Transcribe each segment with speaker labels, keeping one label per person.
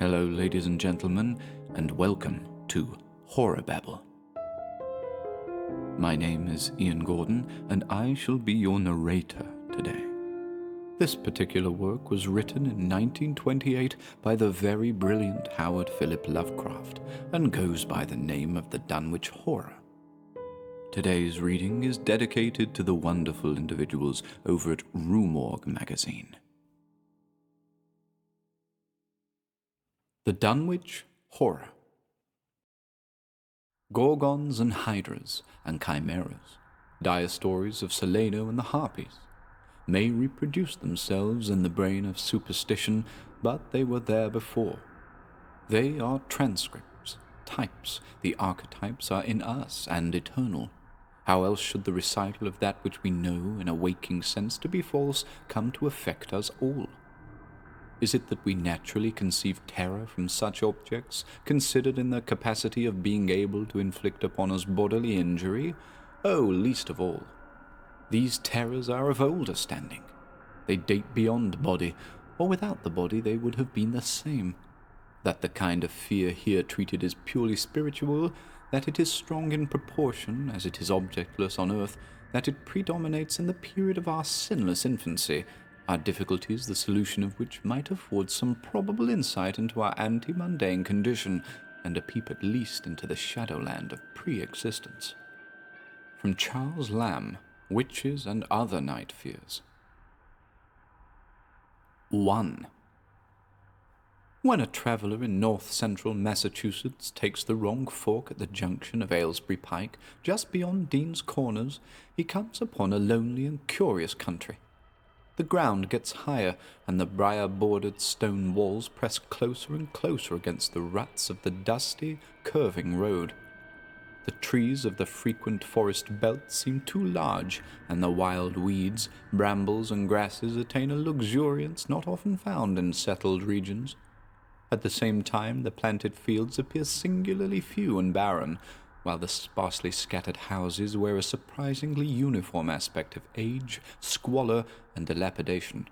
Speaker 1: Hello, ladies and gentlemen, and welcome to HorrorBabble. My name is Ian Gordon, and I shall be your narrator today. This particular work was written in 1928 by the very brilliant Howard Philip Lovecraft, and goes by the name of the Dunwich Horror. Today's reading is dedicated to the wonderful individuals over at Rumorg magazine. The Dunwich Horror. Gorgons and hydras and chimeras, dire stories of Salado and the harpies, may reproduce themselves in the brain of superstition, but they were there before. They are transcripts, types. The archetypes are in us and eternal. How else should the recital of that which we know in a waking sense to be false come to affect us all? Is it that we naturally conceive terror from such objects, considered in their capacity of being able to inflict upon us bodily injury? Oh, least of all. These terrors are of older standing. They date beyond body, or without the body they would have been the same. That the kind of fear here treated is purely spiritual, that it is strong in proportion as it is objectless on earth, that it predominates in the period of our sinless infancy, are difficulties the solution of which might afford some probable insight into our ante-mundane condition, and a peep at least into the shadowland of pre-existence. From Charles Lamb, Witches and Other Night Fears. 1. When a traveller in north-central Massachusetts takes the wrong fork at the junction of Aylesbury Pike, just beyond Dean's Corners, he comes upon a lonely and curious country. The ground gets higher, and the briar-bordered stone walls press closer and closer against the ruts of the dusty, curving road. The trees of the frequent forest belt seem too large, and the wild weeds, brambles, and grasses attain a luxuriance not often found in settled regions. At the same time, the planted fields appear singularly few and barren, while the sparsely scattered houses wear a surprisingly uniform aspect of age, squalor, and dilapidation.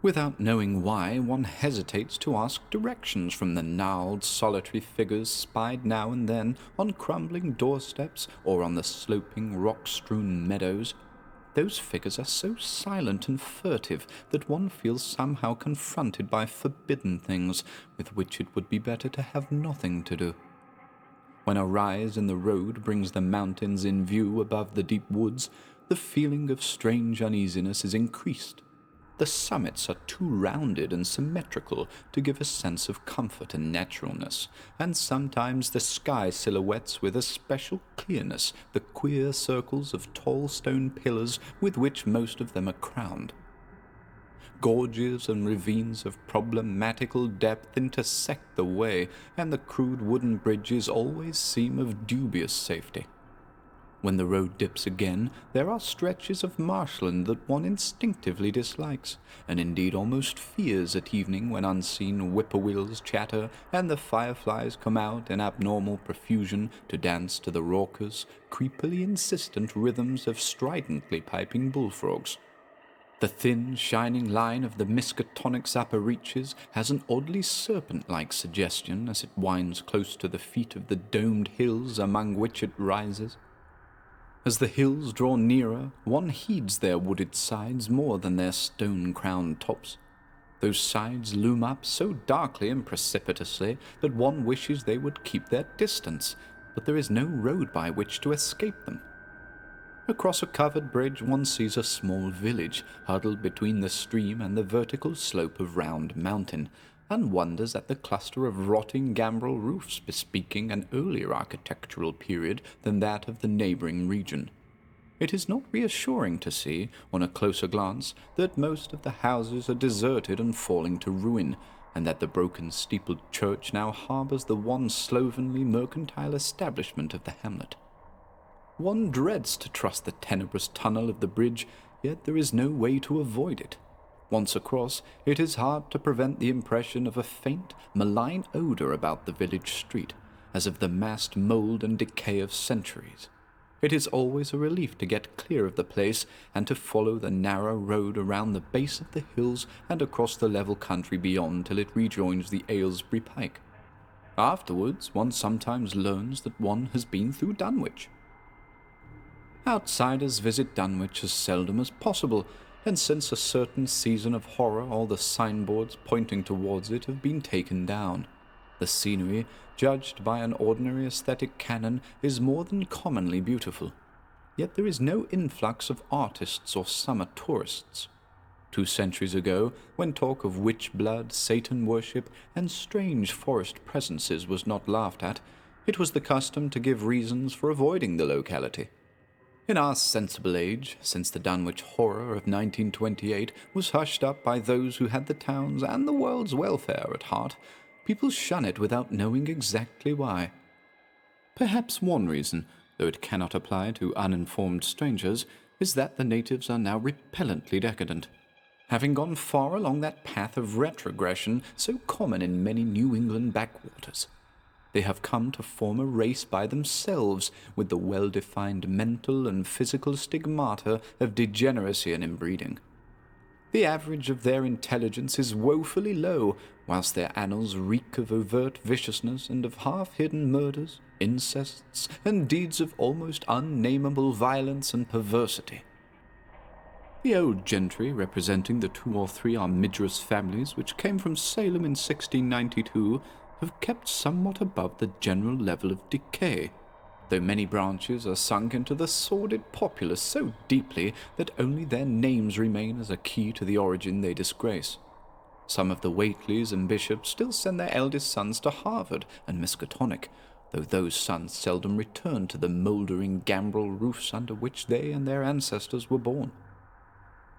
Speaker 1: Without knowing why, one hesitates to ask directions from the gnarled, solitary figures spied now and then on crumbling doorsteps or on the sloping, rock-strewn meadows. Those figures are so silent and furtive that one feels somehow confronted by forbidden things with which it would be better to have nothing to do. When a rise in the road brings the mountains in view above the deep woods, the feeling of strange uneasiness is increased. The summits are too rounded and symmetrical to give a sense of comfort and naturalness, and sometimes the sky silhouettes with a special clearness the queer circles of tall stone pillars with which most of them are crowned. Gorges and ravines of problematical depth intersect the way, and the crude wooden bridges always seem of dubious safety. When the road dips again, there are stretches of marshland that one instinctively dislikes, and indeed almost fears at evening when unseen whippoorwills chatter and the fireflies come out in abnormal profusion to dance to the raucous, creepily insistent rhythms of stridently piping bullfrogs. The thin, shining line of the Miskatonic's upper reaches has an oddly serpent-like suggestion as it winds close to the feet of the domed hills among which it rises. As the hills draw nearer, one heeds their wooded sides more than their stone-crowned tops. Those sides loom up so darkly and precipitously that one wishes they would keep their distance, but there is no road by which to escape them. Across a covered bridge one sees a small village huddled between the stream and the vertical slope of Round Mountain, and wonders at the cluster of rotting gambrel roofs bespeaking an earlier architectural period than that of the neighboring region. It is not reassuring to see, on a closer glance, that most of the houses are deserted and falling to ruin, and that the broken steepled church now harbours the one slovenly mercantile establishment of the hamlet. One dreads to trust the tenebrous tunnel of the bridge, yet there is no way to avoid it. Once across, it is hard to prevent the impression of a faint, malign odour about the village street, as of the massed mould and decay of centuries. It is always a relief to get clear of the place and to follow the narrow road around the base of the hills and across the level country beyond till it rejoins the Aylesbury Pike. Afterwards, one sometimes learns that one has been through Dunwich. Outsiders visit Dunwich as seldom as possible, and since a certain season of horror all the signboards pointing towards it have been taken down. The scenery, judged by an ordinary aesthetic canon, is more than commonly beautiful. Yet there is no influx of artists or summer tourists. 2 centuries ago, when talk of witch blood, Satan worship, and strange forest presences was not laughed at, it was the custom to give reasons for avoiding the locality. In our sensible age, since the Dunwich Horror of 1928 was hushed up by those who had the town's and the world's welfare at heart, people shun it without knowing exactly why. Perhaps one reason, though it cannot apply to uninformed strangers, is that the natives are now repellently decadent, having gone far along that path of retrogression so common in many New England backwaters. They have come to form a race by themselves, with the well-defined mental and physical stigmata of degeneracy and inbreeding. The average of their intelligence is woefully low, whilst their annals reek of overt viciousness and of half-hidden murders, incests, and deeds of almost unnameable violence and perversity. The old gentry, representing the 2 or 3 armigerous families which came from Salem in 1692, have kept somewhat above the general level of decay, though many branches are sunk into the sordid populace so deeply that only their names remain as a key to the origin they disgrace. Some of the Whateleys and bishops still send their eldest sons to Harvard and Miskatonic, though those sons seldom return to the mouldering gambrel roofs under which they and their ancestors were born.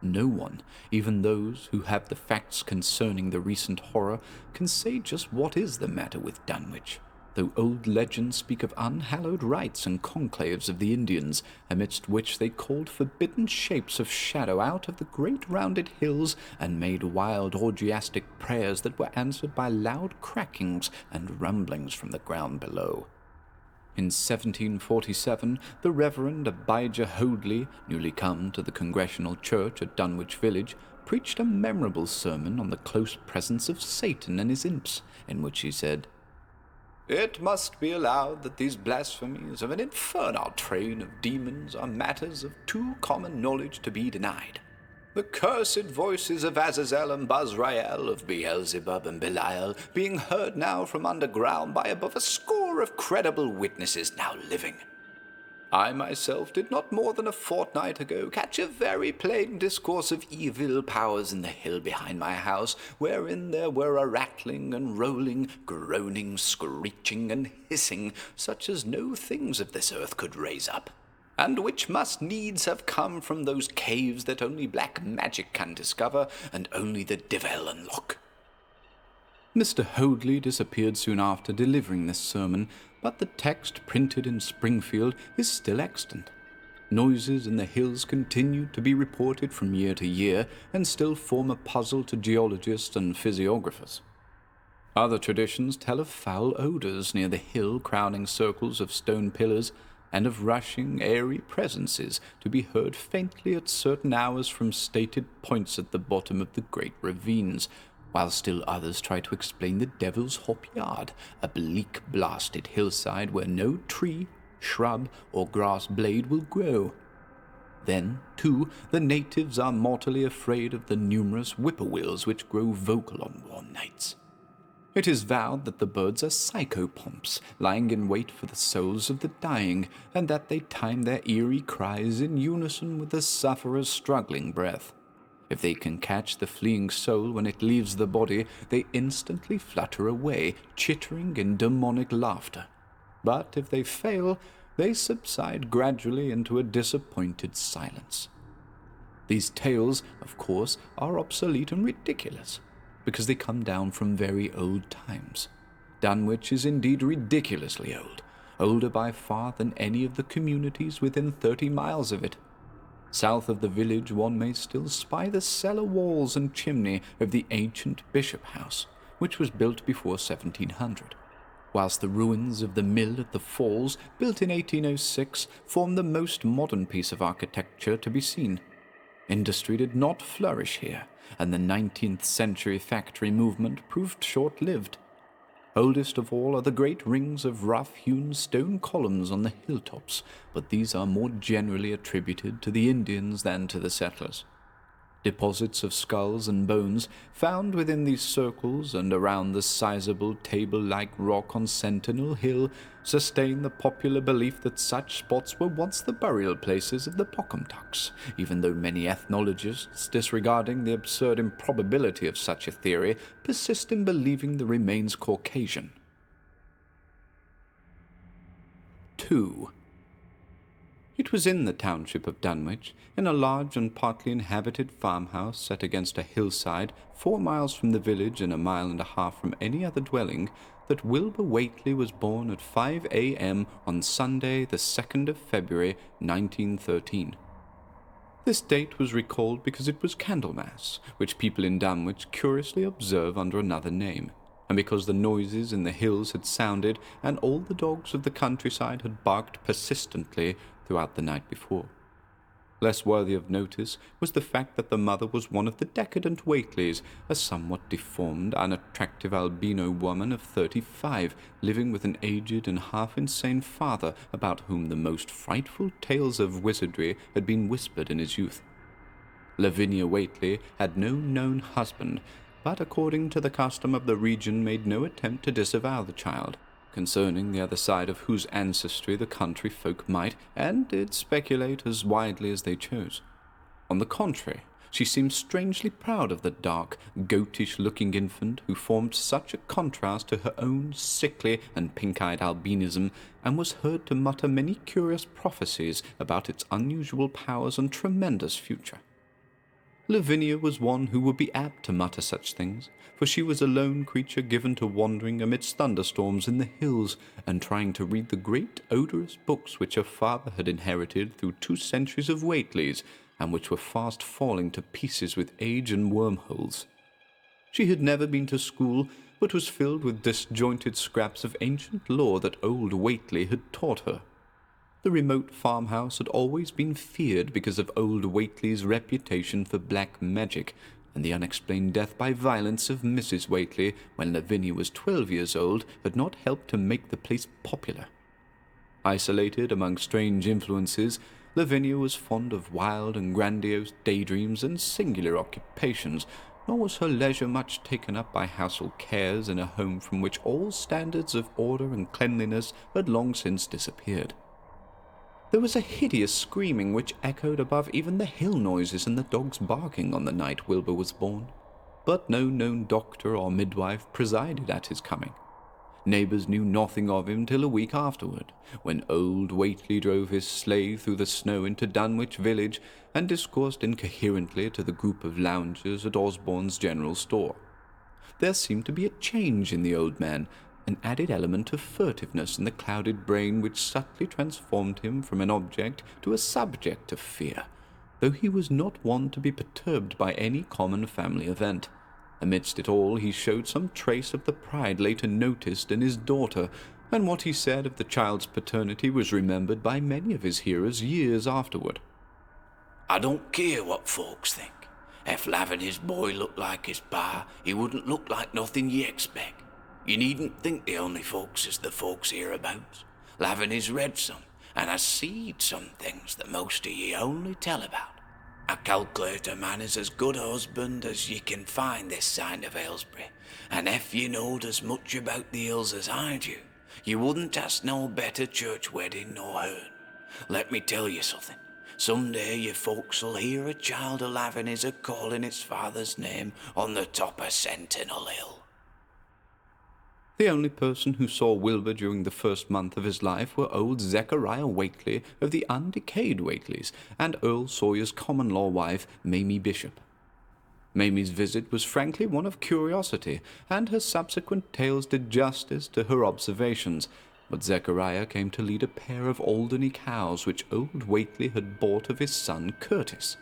Speaker 1: No one, even those who have the facts concerning the recent horror, can say just what is the matter with Dunwich, though old legends speak of unhallowed rites and conclaves of the Indians, amidst which they called forbidden shapes of shadow out of the great rounded hills and made wild orgiastic prayers that were answered by loud crackings and rumblings from the ground below. In 1747, the Reverend Abijah Hoadley, newly come to the Congregational Church at Dunwich Village, preached a memorable sermon on the close presence of Satan and his imps, in which he said, "It must be allowed that these blasphemies of an infernal train of demons are matters of too common knowledge to be denied. The cursed voices of Azazel and Bazrael, of Beelzebub and Belial, being heard now from underground by above a score of credible witnesses now living. I myself did not more than a fortnight ago catch a very plain discourse of evil powers in the hill behind my house, wherein there were a rattling and rolling, groaning, screeching, and hissing, such as no things of this earth could raise up, and which must needs have come from those caves that only black magic can discover, and only the devil unlock." Mr. Hoadley disappeared soon after delivering this sermon, but the text printed in Springfield is still extant. Noises in the hills continue to be reported from year to year, and still form a puzzle to geologists and physiographers. Other traditions tell of foul odours near the hill crowning circles of stone pillars, and of rushing, airy presences to be heard faintly at certain hours from stated points at the bottom of the great ravines, while still others try to explain the Devil's Hop Yard, a bleak, blasted hillside where no tree, shrub, or grass blade will grow. Then, too, the natives are mortally afraid of the numerous whippoorwills which grow vocal on warm nights. It is vowed that the birds are psychopomps, lying in wait for the souls of the dying, and that they time their eerie cries in unison with the sufferer's struggling breath. If they can catch the fleeing soul when it leaves the body, they instantly flutter away, chittering in demonic laughter. But if they fail, they subside gradually into a disappointed silence. These tales, of course, are obsolete and ridiculous, because they come down from very old times. Dunwich is indeed ridiculously old, older by far than any of the communities within 30 miles of it. South of the village one may still spy the cellar walls and chimney of the ancient bishop house, which was built before 1700. whilst the ruins of the mill at the falls, built in 1806, form the most modern piece of architecture to be seen. Industry did not flourish here, and the 19th century factory movement proved short-lived. Oldest of all are the great rings of rough-hewn stone columns on the hilltops, but these are more generally attributed to the Indians than to the settlers. Deposits of skulls and bones found within these circles and around the sizable table-like rock on Sentinel Hill sustain the popular belief that such spots were once the burial places of the Pocumtucks, even though many ethnologists, disregarding the absurd improbability of such a theory, persist in believing the remains Caucasian. 2. It was in the township of Dunwich, in a large and partly inhabited farmhouse set against a hillside 4 miles from the village and 1.5 miles from any other dwelling, that Wilbur Whately was born at 5 a.m. on Sunday, the 2nd of February, 1913. This date was recalled because it was Candlemas, which people in Dunwich curiously observe under another name, and because the noises in the hills had sounded and all the dogs of the countryside had barked persistently throughout the night before. Less worthy of notice was the fact that the mother was one of the decadent Whateleys, a somewhat deformed, unattractive albino woman of 35, living with an aged and half-insane father about whom the most frightful tales of wizardry had been whispered in his youth. Lavinia Whately had no known husband, but according to the custom of the region made no attempt to disavow the child, concerning the other side of whose ancestry the country folk might and did speculate as widely as they chose. On the contrary, she seemed strangely proud of the dark, goatish-looking infant who formed such a contrast to her own sickly and pink-eyed albinism, and was heard to mutter many curious prophecies about its unusual powers and tremendous future. Lavinia was one who would be apt to mutter such things, for she was a lone creature given to wandering amidst thunderstorms in the hills and trying to read the great odorous books which her father had inherited through 2 centuries of Whateleys, and which were fast falling to pieces with age and wormholes. She had never been to school, but was filled with disjointed scraps of ancient lore that old Whately had taught her. The remote farmhouse had always been feared because of old Whately's reputation for black magic, and the unexplained death by violence of Mrs. Whately when Lavinia was 12 years old had not helped to make the place popular. Isolated among strange influences, Lavinia was fond of wild and grandiose daydreams and singular occupations, nor was her leisure much taken up by household cares in a home from which all standards of order and cleanliness had long since disappeared. There was a hideous screaming which echoed above even the hill noises and the dogs barking on the night Wilbur was born, but no known doctor or midwife presided at his coming. Neighbours knew nothing of him till a week afterward, when old Whately drove his sleigh through the snow into Dunwich village and discoursed incoherently to the group of loungers at Osborne's general store. There seemed to be a change in the old man, an added element of furtiveness in the clouded brain which subtly transformed him from an object to a subject of fear, though he was not one to be perturbed by any common family event. Amidst it all he showed some trace of the pride later noticed in his daughter, and what he said of the child's paternity was remembered by many of his hearers years afterward.
Speaker 2: "I don't care what folks think. If Lavinia's boy looked like his pa, he wouldn't look like nothing ye expect. You needn't think the only folks is the folks hereabouts. Lavinia's read some, and has seed some things that most of ye only tell about. I calculate a man is as good a husband as ye can find this side of Aylesbury, and if ye knowed as much about the hills as I do, ye wouldn't ask no better church wedding nor hern. Let me tell you something. Some day your folks'll hear a child of Lavinia's a-calling its father's name on the top of Sentinel Hill."
Speaker 1: The only person who saw Wilbur during the first month of his life were old Zechariah Whately of the undecayed Whateleys and Earl Sawyer's common-law wife, Mamie Bishop. Mamie's visit was frankly one of curiosity, and her subsequent tales did justice to her observations, but Zechariah came to lead a pair of Alderney cows which old Whately had bought of his son Curtis.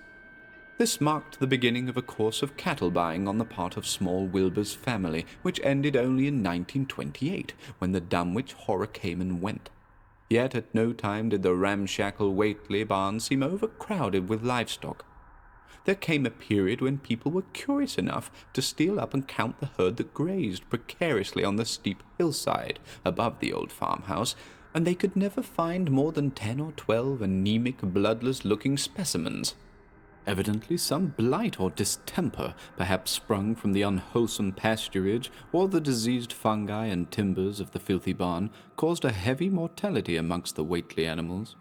Speaker 1: This marked the beginning of a course of cattle buying on the part of small Wilbur's family, which ended only in 1928, when the Dunwich Horror came and went. Yet at no time did the ramshackle Whately barn seem overcrowded with livestock. There came a period when people were curious enough to steal up and count the herd that grazed precariously on the steep hillside above the old farmhouse, and they could never find more than 10 or 12 anemic, bloodless-looking specimens. Evidently some blight or distemper, perhaps sprung from the unwholesome pasturage or the diseased fungi and timbers of the filthy barn, caused a heavy mortality amongst the Whately animals.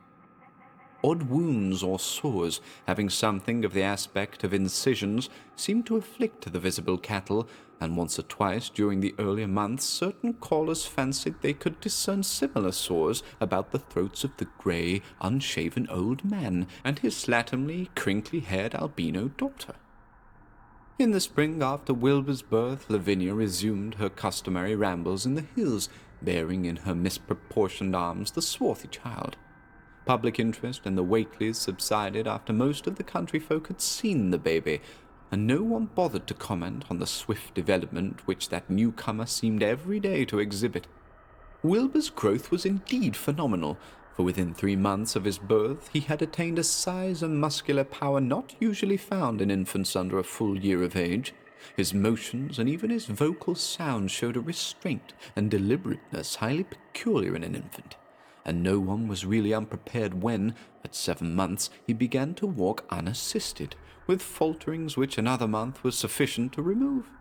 Speaker 1: Odd wounds or sores, having something of the aspect of incisions, seemed to afflict the visible cattle, and once or twice during the earlier months certain callers fancied they could discern similar sores about the throats of the grey, unshaven old man and his slatternly, crinkly-haired albino daughter. In the spring after Wilbur's birth, Lavinia resumed her customary rambles in the hills, bearing in her misproportioned arms the swarthy child. Public interest in the Whateleys subsided after most of the country folk had seen the baby, and no one bothered to comment on the swift development which that newcomer seemed every day to exhibit. Wilbur's growth was indeed phenomenal, for within 3 months of his birth he had attained a size and muscular power not usually found in infants under a full year of age. His motions and even his vocal sounds showed a restraint and deliberateness highly peculiar in an infant, and no one was really unprepared when, at 7 months, he began to walk unassisted, with falterings which another month was sufficient to remove.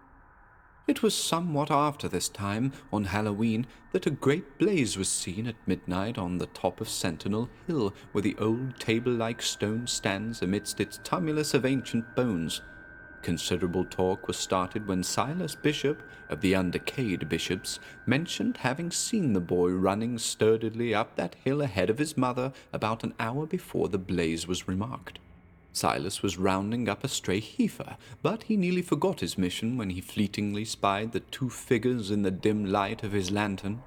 Speaker 1: It was somewhat after this time, on Halloween, that a great blaze was seen at midnight on the top of Sentinel Hill, where the old table-like stone stands amidst its tumulus of ancient bones. Considerable talk was started when Silas Bishop, of the undecayed bishops, mentioned having seen the boy running sturdily up that hill ahead of his mother about an hour before the blaze was remarked. Silas was rounding up a stray heifer, but he nearly forgot his mission when he fleetingly spied the 2 figures in the dim light of his lantern.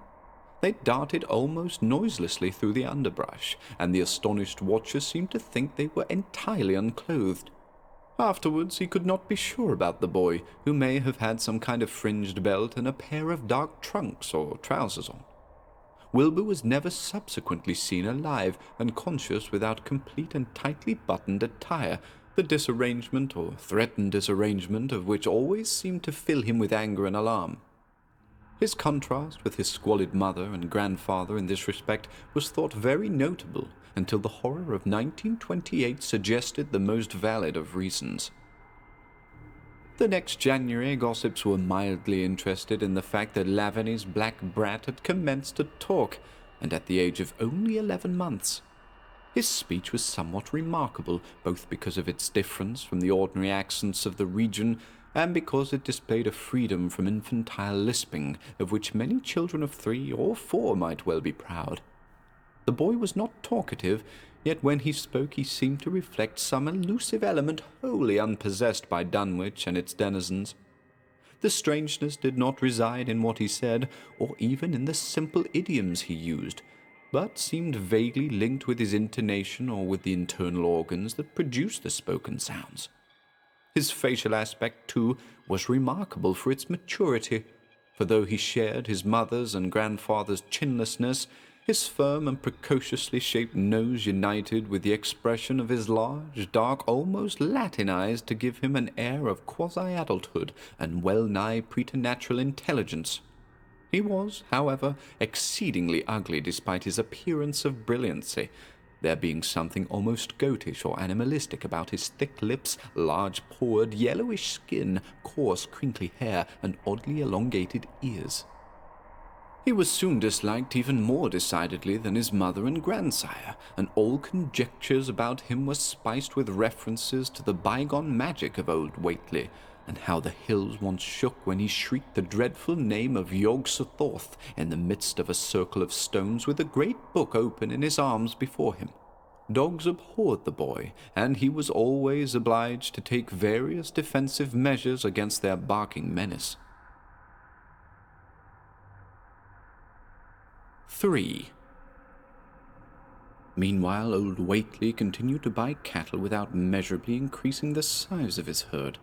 Speaker 1: They darted almost noiselessly through the underbrush, and the astonished watcher seemed to think they were entirely unclothed. Afterwards he could not be sure about the boy, who may have had some kind of fringed belt and a pair of dark trunks or trousers on. Wilbur was never subsequently seen alive and conscious without complete and tightly buttoned attire, the disarrangement or threatened disarrangement of which always seemed to fill him with anger and alarm. His contrast with his squalid mother and grandfather in this respect was thought very notable, until the horror of 1928 suggested the most valid of reasons. The next January, gossips were mildly interested in the fact that Lavany's black brat had commenced to talk, and at the age of only 11 months. His speech was somewhat remarkable, both because of its difference from the ordinary accents of the region, and because it displayed a freedom from infantile lisping, of which many children of 3 or 4 might well be proud. The boy was not talkative, yet when he spoke he seemed to reflect some elusive element wholly unpossessed by Dunwich and its denizens. The strangeness did not reside in what he said, or even in the simple idioms he used, but seemed vaguely linked with his intonation or with the internal organs that produced the spoken sounds. His facial aspect, too, was remarkable for its maturity, for though he shared his mother's and grandfather's chinlessness, his firm and precociously shaped nose united with the expression of his large, dark, almost Latin eyes to give him an air of quasi-adulthood and well-nigh preternatural intelligence. He was, however, exceedingly ugly despite his appearance of brilliancy, there being something almost goatish or animalistic about his thick lips, large-pored, yellowish skin, coarse, crinkly hair, and oddly elongated ears. He was soon disliked even more decidedly than his mother and grandsire, and all conjectures about him were spiced with references to the bygone magic of old Whately, and how the hills once shook when he shrieked the dreadful name of Yog-Sothoth in the midst of a circle of stones with a great book open in his arms before him. Dogs abhorred the boy, and he was always obliged to take various defensive measures against their barking menace. 3. Meanwhile, old Whately continued to buy cattle without measurably increasing the size of his herd.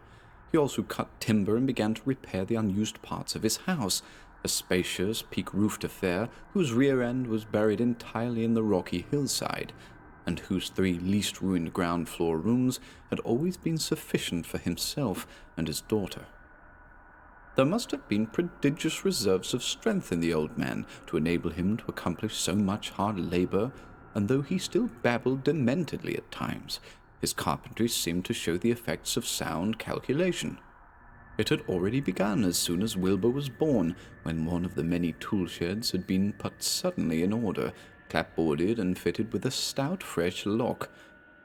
Speaker 1: He also cut timber and began to repair the unused parts of his house, a spacious, peak-roofed affair whose rear end was buried entirely in the rocky hillside, and whose 3 least ruined ground-floor rooms had always been sufficient for himself and his daughter. There must have been prodigious reserves of strength in the old man to enable him to accomplish so much hard labor, and though he still babbled dementedly at times, his carpentry seemed to show the effects of sound calculation. It had already begun as soon as Wilbur was born, when one of the many tool sheds had been put suddenly in order, clapboarded and fitted with a stout fresh lock.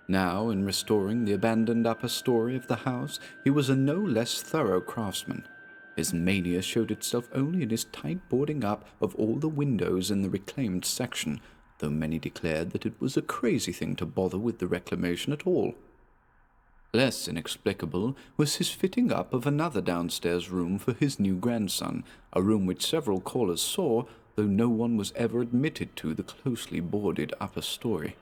Speaker 1: Now, in restoring the abandoned upper story of the house, he was a no less thorough craftsman. His mania showed itself only in his tight boarding up of all the windows in the reclaimed section, though many declared that it was a crazy thing to bother with the reclamation at all. Less inexplicable was his fitting up of another downstairs room for his new grandson, a room which several callers saw, though no one was ever admitted to the closely boarded upper story.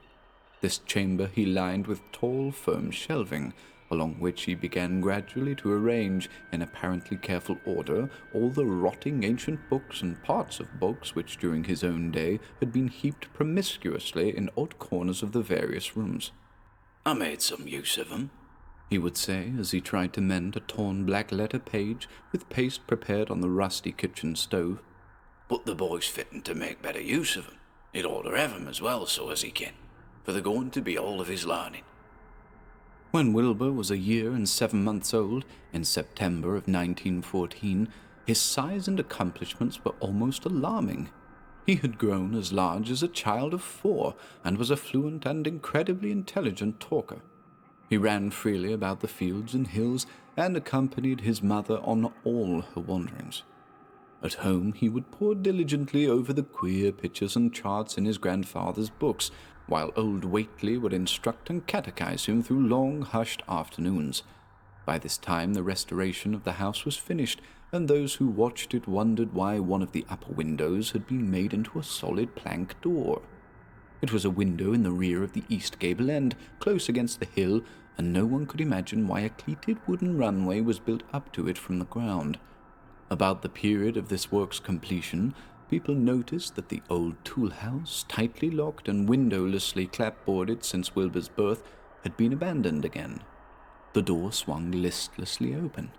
Speaker 1: This chamber he lined with tall, firm shelving, along which he began gradually to arrange, in apparently careful order, all the rotting ancient books and parts of books which during his own day had been heaped promiscuously in odd corners of the various rooms.
Speaker 2: "I made some use of 'em,"
Speaker 1: he would say as he tried to mend a torn black-letter page with paste prepared on the rusty kitchen stove.
Speaker 2: "But the boy's fitting to make better use of 'em. He'd oughter have 'em as well, so as he can, for they're going to be all of his learning."
Speaker 1: When Wilbur was a year and 7 months old, in September of 1914, his size and accomplishments were almost alarming. He had grown as large as a child of 4, and was a fluent and incredibly intelligent talker. He ran freely about the fields and hills, and accompanied his mother on all her wanderings. At home he would pore diligently over the queer pictures and charts in his grandfather's books, while old Whately would instruct and catechize him through long, hushed afternoons. By this time the restoration of the house was finished, and those who watched it wondered why one of the upper windows had been made into a solid plank door. It was a window in the rear of the east gable end, close against the hill, and no one could imagine why a cleated wooden runway was built up to it from the ground. About the period of this work's completion, people noticed that the old tool house, tightly locked and windowlessly clapboarded since Wilbur's birth, had been abandoned again. The door swung listlessly open,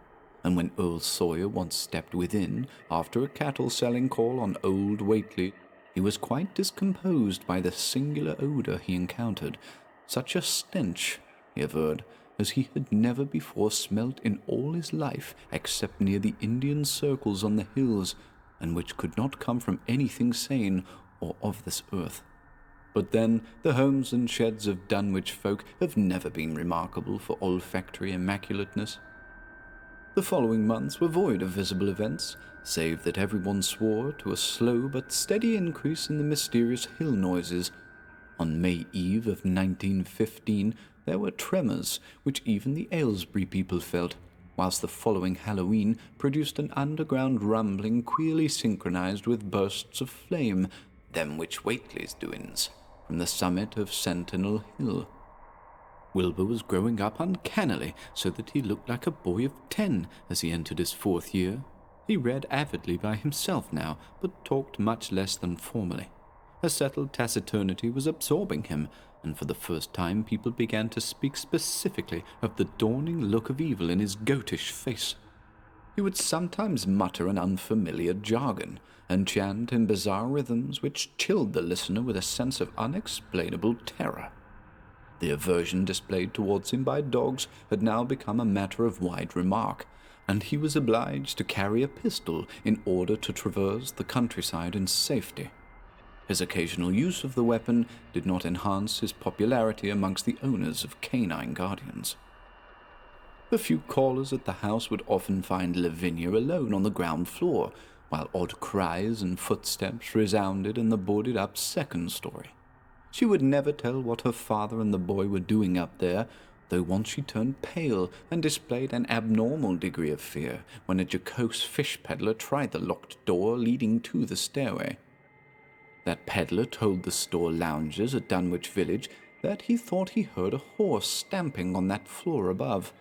Speaker 1: and when Earl Sawyer once stepped within, after a cattle-selling call on old Whately, he was quite discomposed by the singular odor he encountered, such a stench, he averred, as he had never before smelt in all his life except near the Indian circles on the hills, and which could not come from anything sane or of this earth. But then, the homes and sheds of Dunwich folk have never been remarkable for olfactory immaculateness. The following months were void of visible events, save that everyone swore to a slow but steady increase in the mysterious hill noises. On May Eve of 1915, there were tremors, which even the Aylesbury people felt, whilst the following Halloween produced an underground rumbling queerly synchronized with bursts of flame, them which Whately's doings, from the summit of Sentinel Hill. Wilbur was growing up uncannily, so that he looked like a boy of 10 as he entered his 4th year. He read avidly by himself now, but talked much less than formerly. A settled taciturnity was absorbing him, and for the first time people began to speak specifically of the dawning look of evil in his goatish face. He would sometimes mutter an unfamiliar jargon, and chant in bizarre rhythms which chilled the listener with a sense of unexplainable terror. The aversion displayed towards him by dogs had now become a matter of wide remark, and he was obliged to carry a pistol in order to traverse the countryside in safety. His occasional use of the weapon did not enhance his popularity amongst the owners of canine guardians. The few callers at the house would often find Lavinia alone on the ground floor, while odd cries and footsteps resounded in the boarded-up 2nd story. She would never tell what her father and the boy were doing up there, though once she turned pale and displayed an abnormal degree of fear when a jocose fish peddler tried the locked door leading to the stairway. That peddler told the store loungers at Dunwich Village that he thought he heard a horse stamping on that floor above.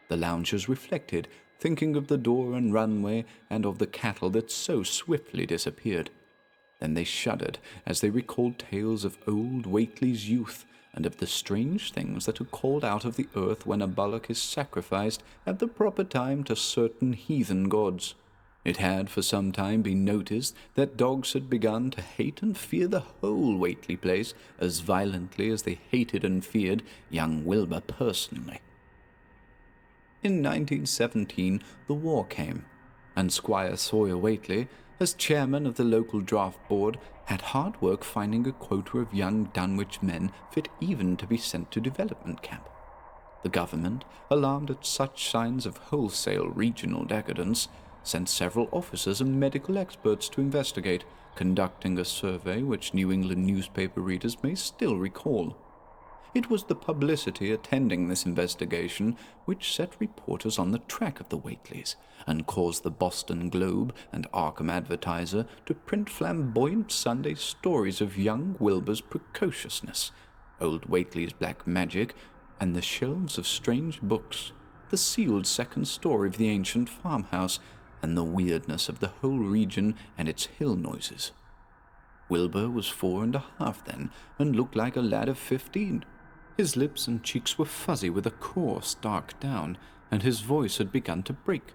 Speaker 1: The loungers reflected, thinking of the door and runway and of the cattle that so swiftly disappeared. Then they shuddered as they recalled tales of old Whately's youth and of the strange things that are called out of the earth when a bullock is sacrificed at the proper time to certain heathen gods. It had for some time been noticed that dogs had begun to hate and fear the whole Whately place as violently as they hated and feared young Wilbur personally. In 1917 the war came, and Squire Sawyer Whately, as chairman of the local draft board, had hard work finding a quota of young Dunwich men fit even to be sent to development camp. The government, alarmed at such signs of wholesale regional decadence, sent several officers and medical experts to investigate, conducting a survey which New England newspaper readers may still recall. It was the publicity attending this investigation which set reporters on the track of the Whateleys, and caused the Boston Globe and Arkham Advertiser to print flamboyant Sunday stories of young Wilbur's precociousness, old Whately's black magic, and the shelves of strange books, the sealed second story of the ancient farmhouse, and the weirdness of the whole region and its hill noises. Wilbur was 4.5 then, and looked like a lad of 15. His lips and cheeks were fuzzy with a coarse, dark down, and his voice had begun to break.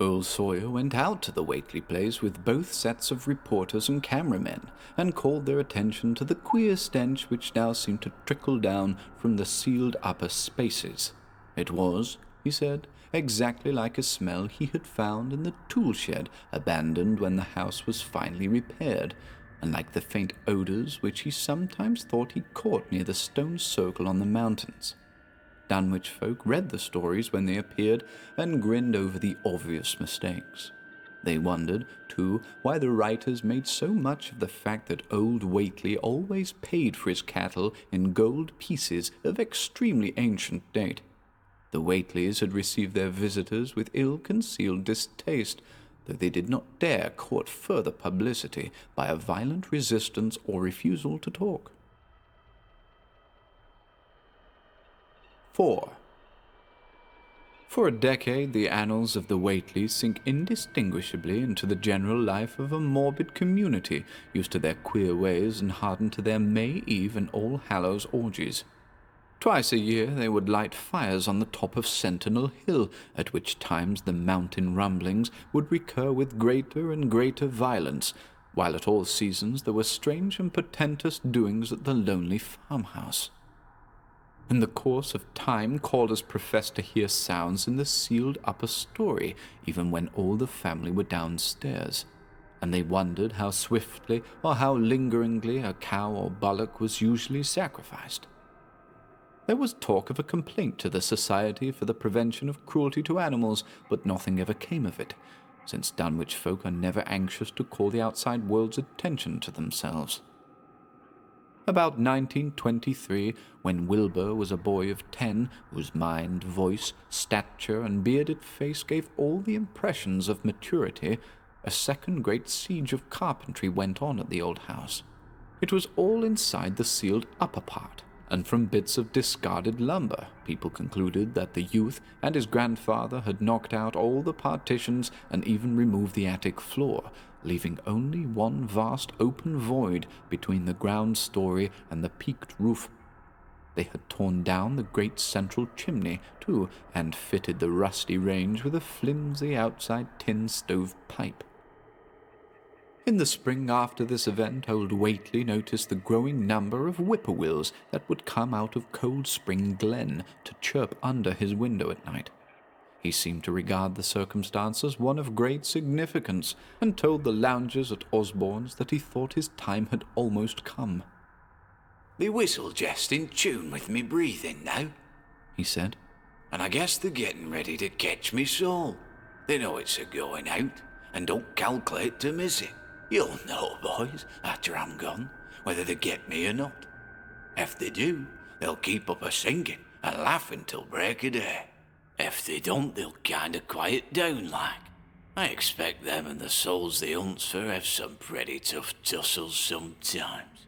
Speaker 1: Earl Sawyer went out to the Whately place with both sets of reporters and cameramen, and called their attention to the queer stench which now seemed to trickle down from the sealed upper spaces. It was, he said, exactly like a smell he had found in the tool shed abandoned when the house was finally repaired, and like the faint odors which he sometimes thought he caught near the stone circle on the mountains. Dunwich folk read the stories when they appeared and grinned over the obvious mistakes. They wondered, too, why the writers made so much of the fact that old Whately always paid for his cattle in gold pieces of extremely ancient date. The Whateleys had received their visitors with ill-concealed distaste, though they did not dare court further publicity by a violent resistance or refusal to talk. 4. For a decade, the annals of the Whateleys sink indistinguishably into the general life of a morbid community used to their queer ways and hardened to their May Eve and All Hallows orgies. Twice a year they would light fires on the top of Sentinel Hill, at which times the mountain rumblings would recur with greater and greater violence, while at all seasons there were strange and portentous doings at the lonely farmhouse. In the course of time, callers professed to hear sounds in the sealed upper story, even when all the family were downstairs, and they wondered how swiftly or how lingeringly a cow or bullock was usually sacrificed. There was talk of a complaint to the Society for the Prevention of Cruelty to Animals, but nothing ever came of it, since Dunwich folk are never anxious to call the outside world's attention to themselves. About 1923, when Wilbur was a boy of 10, whose mind, voice, stature, and bearded face gave all the impressions of maturity, a second great siege of carpentry went on at the old house. It was all inside the sealed upper part, and from bits of discarded lumber, people concluded that the youth and his grandfather had knocked out all the partitions and even removed the attic floor, leaving only one vast open void between the ground story and the peaked roof. They had torn down the great central chimney, too, and fitted the rusty range with a flimsy outside tin stove pipe. In the spring after this event, old Whately noticed the growing number of whippoorwills that would come out of Cold Spring Glen to chirp under his window at night. He seemed to regard the circumstance as one of great significance, and told the loungers at Osborne's that he thought his time had almost come.
Speaker 2: "They whistle jest in tune with me breathing now," he said, "and I guess they're getting ready to catch me soul. They know it's a-going out, and don't calculate to miss it. You'll know, boys, after I'm gone, whether they get me or not. If they do, they'll keep up a-singing and laughing till break of day. If they don't, they'll kind of quiet down like. I expect them and the souls they hunts for have some pretty tough tussles sometimes.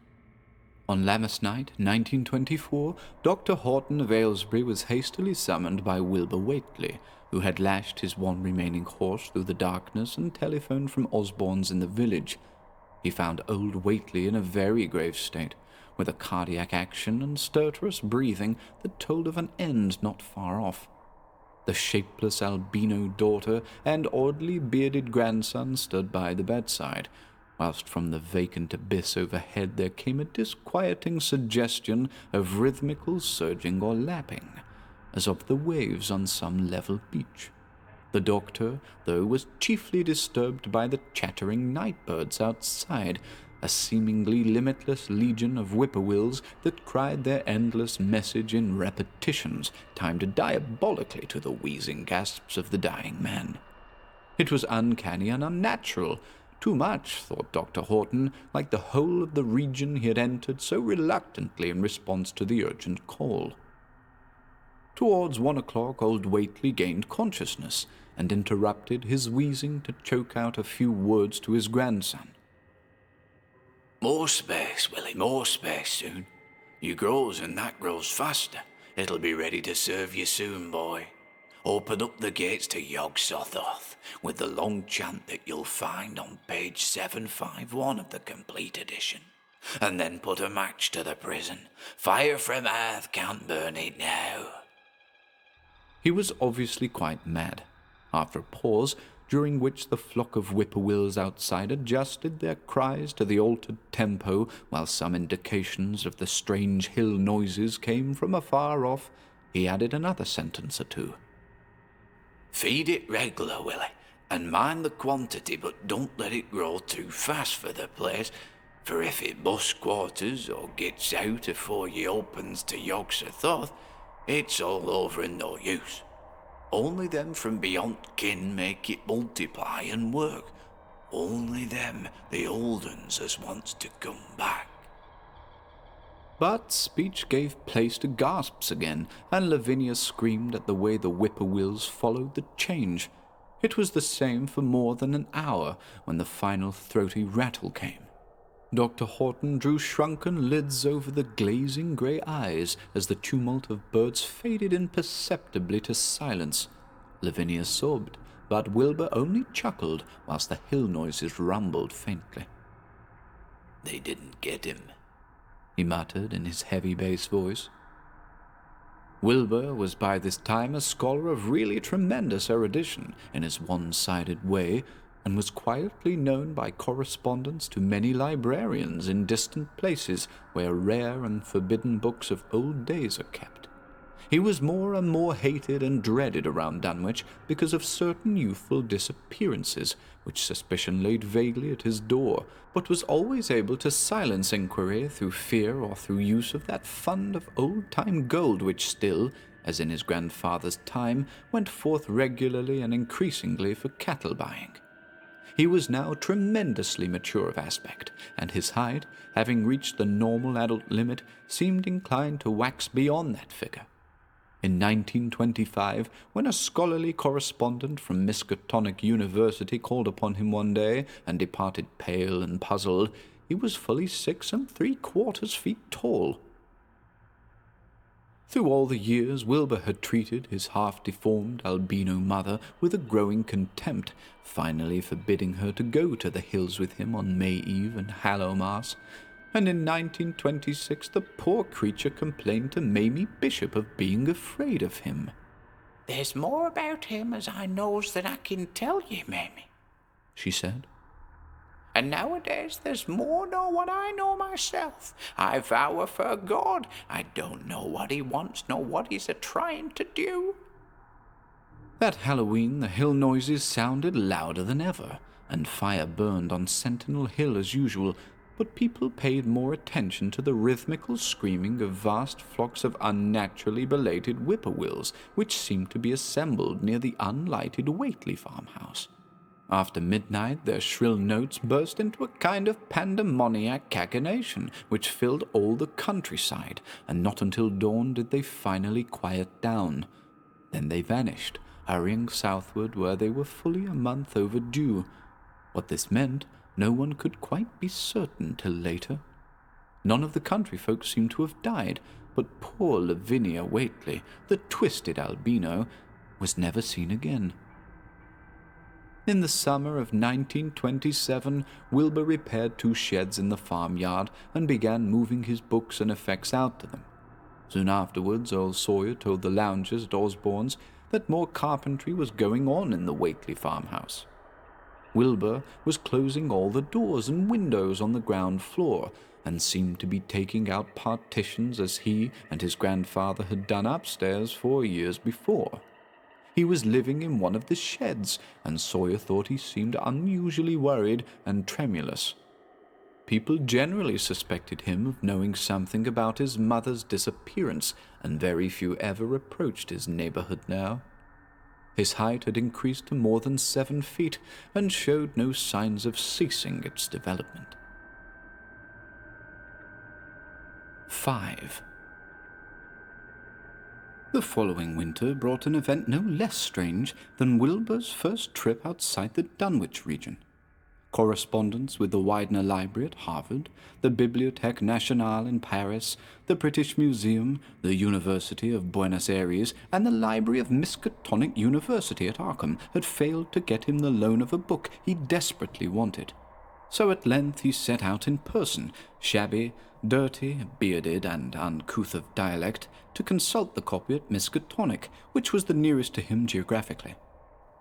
Speaker 1: On Lammas night, 1924, Dr. Horton of Aylesbury was hastily summoned by Wilbur Whately, who had lashed his one remaining horse through the darkness and telephoned from Osborne's in the village. He found old Whately in a very grave state, with a cardiac action and stertorous breathing that told of an end not far off. The shapeless albino daughter and oddly bearded grandson stood by the bedside, whilst from the vacant abyss overhead there came a disquieting suggestion of rhythmical surging or lapping, as of the waves on some level beach. The doctor, though, was chiefly disturbed by the chattering night birds outside, a seemingly limitless legion of whippoorwills that cried their endless message in repetitions, timed diabolically to the wheezing gasps of the dying man. It was uncanny and unnatural, too much, thought Dr. Horton, like the whole of the region he had entered so reluctantly in response to the urgent call. Towards 1 o'clock old Whately gained consciousness, and interrupted his wheezing to choke out a few words to his grandson.
Speaker 2: More space, Willie, more space soon. You grows and that grows faster. It'll be ready to serve you soon, boy. Open up the gates to Yog-Sothoth with the long chant that you'll find on page 751 of the complete edition. And then put a match to the prison. Fire from earth can't burn it now.
Speaker 1: He was obviously quite mad. After a pause, during which the flock of whippoorwills outside adjusted their cries to the altered tempo, while some indications of the strange hill noises came from afar off, he added another sentence or two.
Speaker 2: Feed it regular, Willie, and mind the quantity, but don't let it grow too fast for the place, for if it busts quarters or gets out afore ye opens to Yog-Sothoth, it's all over and no use. Only them from beyond kin make it multiply and work. Only them, the old uns, as wants to come back.
Speaker 1: But speech gave place to gasps again, and Lavinia screamed at the way the whippoorwills followed the change. It was the same for more than an hour when the final throaty rattle came. Dr. Horton drew shrunken lids over the glazing grey eyes as the tumult of birds faded imperceptibly to silence. Lavinia sobbed, but Wilbur only chuckled whilst the hill noises rumbled faintly.
Speaker 2: They didn't get him,
Speaker 1: he muttered in his heavy bass voice. Wilbur was by this time a scholar of really tremendous erudition in his one-sided way, and was quietly known by correspondents to many librarians in distant places where rare and forbidden books of old days are kept. He was more and more hated and dreaded around Dunwich because of certain youthful disappearances, which suspicion laid vaguely at his door, but was always able to silence inquiry through fear or through use of that fund of old-time gold which still, as in his grandfather's time, went forth regularly and increasingly for cattle buying. He was now tremendously mature of aspect, and his height, having reached the normal adult limit, seemed inclined to wax beyond that figure. In 1925, when a scholarly correspondent from Miskatonic University called upon him one day and departed pale and puzzled, he was fully 6 3/4 feet tall. Through all the years, Wilbur had treated his half-deformed albino mother with a growing contempt, finally forbidding her to go to the hills with him on May Eve and Hallowmas, and in 1926 the poor creature complained to Mamie Bishop of being afraid of him.
Speaker 2: "There's more about him as I knows than I can tell ye, Mamie," she said. "And nowadays there's more nor what I know myself. I vow for God, I don't know what he wants nor what he's a-trying to do."
Speaker 1: That Halloween the hill noises sounded louder than ever, and fire burned on Sentinel Hill as usual, but people paid more attention to the rhythmical screaming of vast flocks of unnaturally belated whippoorwills, which seemed to be assembled near the unlighted Whately farmhouse. After midnight their shrill notes burst into a kind of pandemoniac cachinnation, which filled all the countryside, and not until dawn did they finally quiet down. Then they vanished, hurrying southward where they were fully a month overdue. What this meant, no one could quite be certain till later. None of the country folk seemed to have died, but poor Lavinia Whately, the twisted albino, was never seen again. In the summer of 1927, Wilbur repaired 2 sheds in the farmyard and began moving his books and effects out to them. Soon afterwards, old Sawyer told the loungers at Osborne's that more carpentry was going on in the Whately farmhouse. Wilbur was closing all the doors and windows on the ground floor, and seemed to be taking out partitions as he and his grandfather had done upstairs 4 years before. He was living in one of the sheds, and Sawyer thought he seemed unusually worried and tremulous. People generally suspected him of knowing something about his mother's disappearance, and very few ever approached his neighborhood now. His height had increased to more than 7 feet, and showed no signs of ceasing its development. 5. The following winter brought an event no less strange than Wilbur's first trip outside the Dunwich region. Correspondence with the Widener Library at Harvard, the Bibliothèque Nationale in Paris, the British Museum, the University of Buenos Aires, and the Library of Miskatonic University at Arkham had failed to get him the loan of a book he desperately wanted. So at length he set out in person, shabby, dirty, bearded, and uncouth of dialect, to consult the copy at Miskatonic, which was the nearest to him geographically.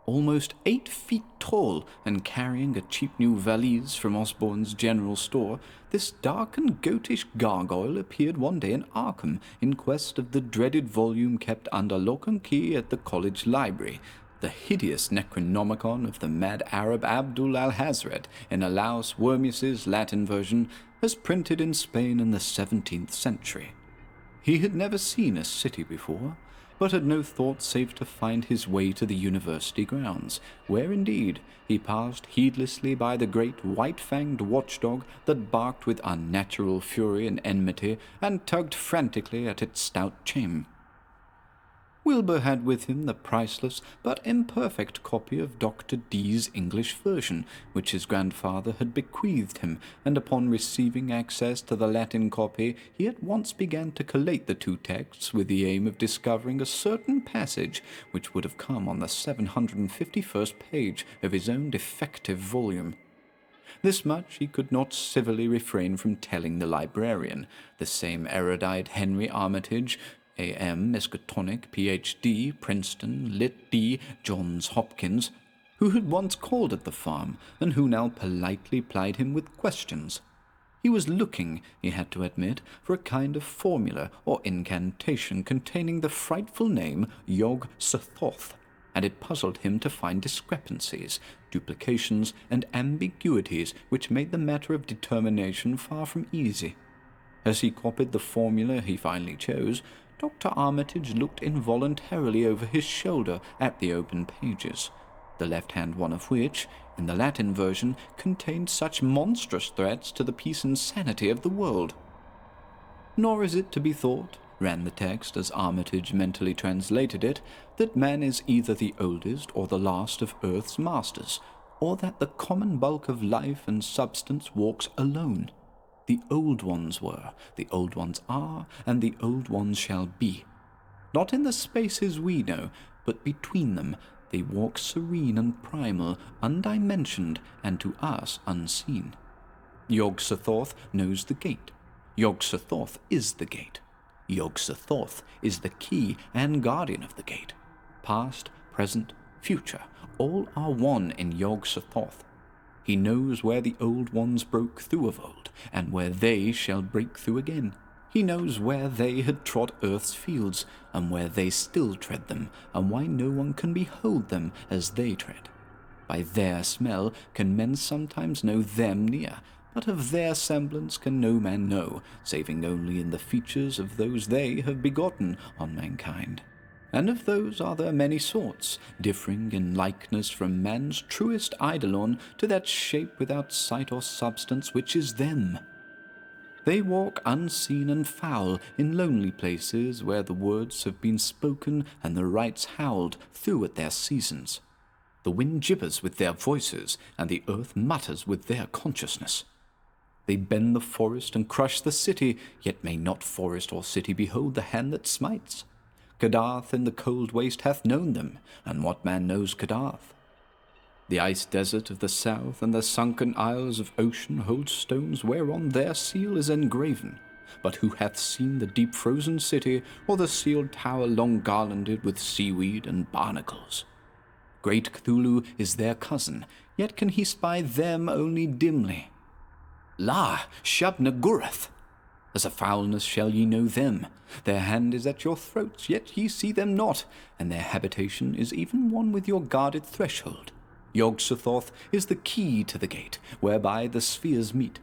Speaker 1: Almost 8 feet tall, and carrying a cheap new valise from Osborne's general store, this dark and goatish gargoyle appeared one day in Arkham in quest of the dreaded volume kept under lock and key at the college library, the hideous Necronomicon of the mad Arab Abdul al-Hazred in Olaus Wormius's Latin version, as printed in Spain in the 17th century. He had never seen a city before, but had no thought save to find his way to the university grounds, where indeed he passed heedlessly by the great white-fanged watchdog that barked with unnatural fury and enmity, and tugged frantically at its stout chain. Wilbur had with him the priceless but imperfect copy of Dr. Dee's English version, which his grandfather had bequeathed him, and upon receiving access to the Latin copy, he at once began to collate the 2 texts with the aim of discovering a certain passage which would have come on the 751st page of his own defective volume. This much he could not civilly refrain from telling the librarian, the same erudite Henry Armitage, A.M., Miskatonic, Ph.D., Princeton, Lit. D., Johns Hopkins, who had once called at the farm, and who now politely plied him with questions. He was looking, he had to admit, for a kind of formula or incantation containing the frightful name Yog-Sothoth, and it puzzled him to find discrepancies, duplications, and ambiguities which made the matter of determination far from easy. As he copied the formula he finally chose, Dr. Armitage looked involuntarily over his shoulder at the open pages, the left-hand one of which, in the Latin version, contained such monstrous threats to the peace and sanity of the world. Nor is it to be thought, ran the text as Armitage mentally translated it, that man is either the oldest or the last of earth's masters, or that the common bulk of life and substance walks alone. The old ones were, the old ones are, and the old ones shall be. Not in the spaces we know, but between them, they walk serene and primal, undimensioned, and to us unseen. Yog-Sothoth knows the gate. Yog-Sothoth is the gate. Yog-Sothoth is the key and guardian of the gate. Past, present, future, all are one in Yog-Sothoth. He knows where the old ones broke through of old, and where they shall break through again. He knows where they had trod earth's fields, and where they still tread them, and why no one can behold them as they tread. By their smell can men sometimes know them near, but of their semblance can no man know, saving only in the features of those they have begotten on mankind. And of those are there many sorts, differing in likeness from man's truest eidolon to that shape without sight or substance which is them. They walk unseen and foul in lonely places where the words have been spoken and the rites howled through at their seasons. The wind gibbers with their voices, and the earth mutters with their consciousness. They bend the forest and crush the city, yet may not forest or city behold the hand that smites. Kedarth in the cold waste hath known them, and what man knows Kedarth? The ice desert of the south and the sunken isles of ocean hold stones whereon their seal is engraven. But who hath seen the deep frozen city, or the sealed tower long garlanded with seaweed and barnacles? Great Cthulhu is their cousin, yet can he spy them only dimly. La, Shub-Nagurath! As a foulness shall ye know them. Their hand is at your throats, yet ye see them not, and their habitation is even one with your guarded threshold. Yog-Sothoth is the key to the gate, whereby the spheres meet.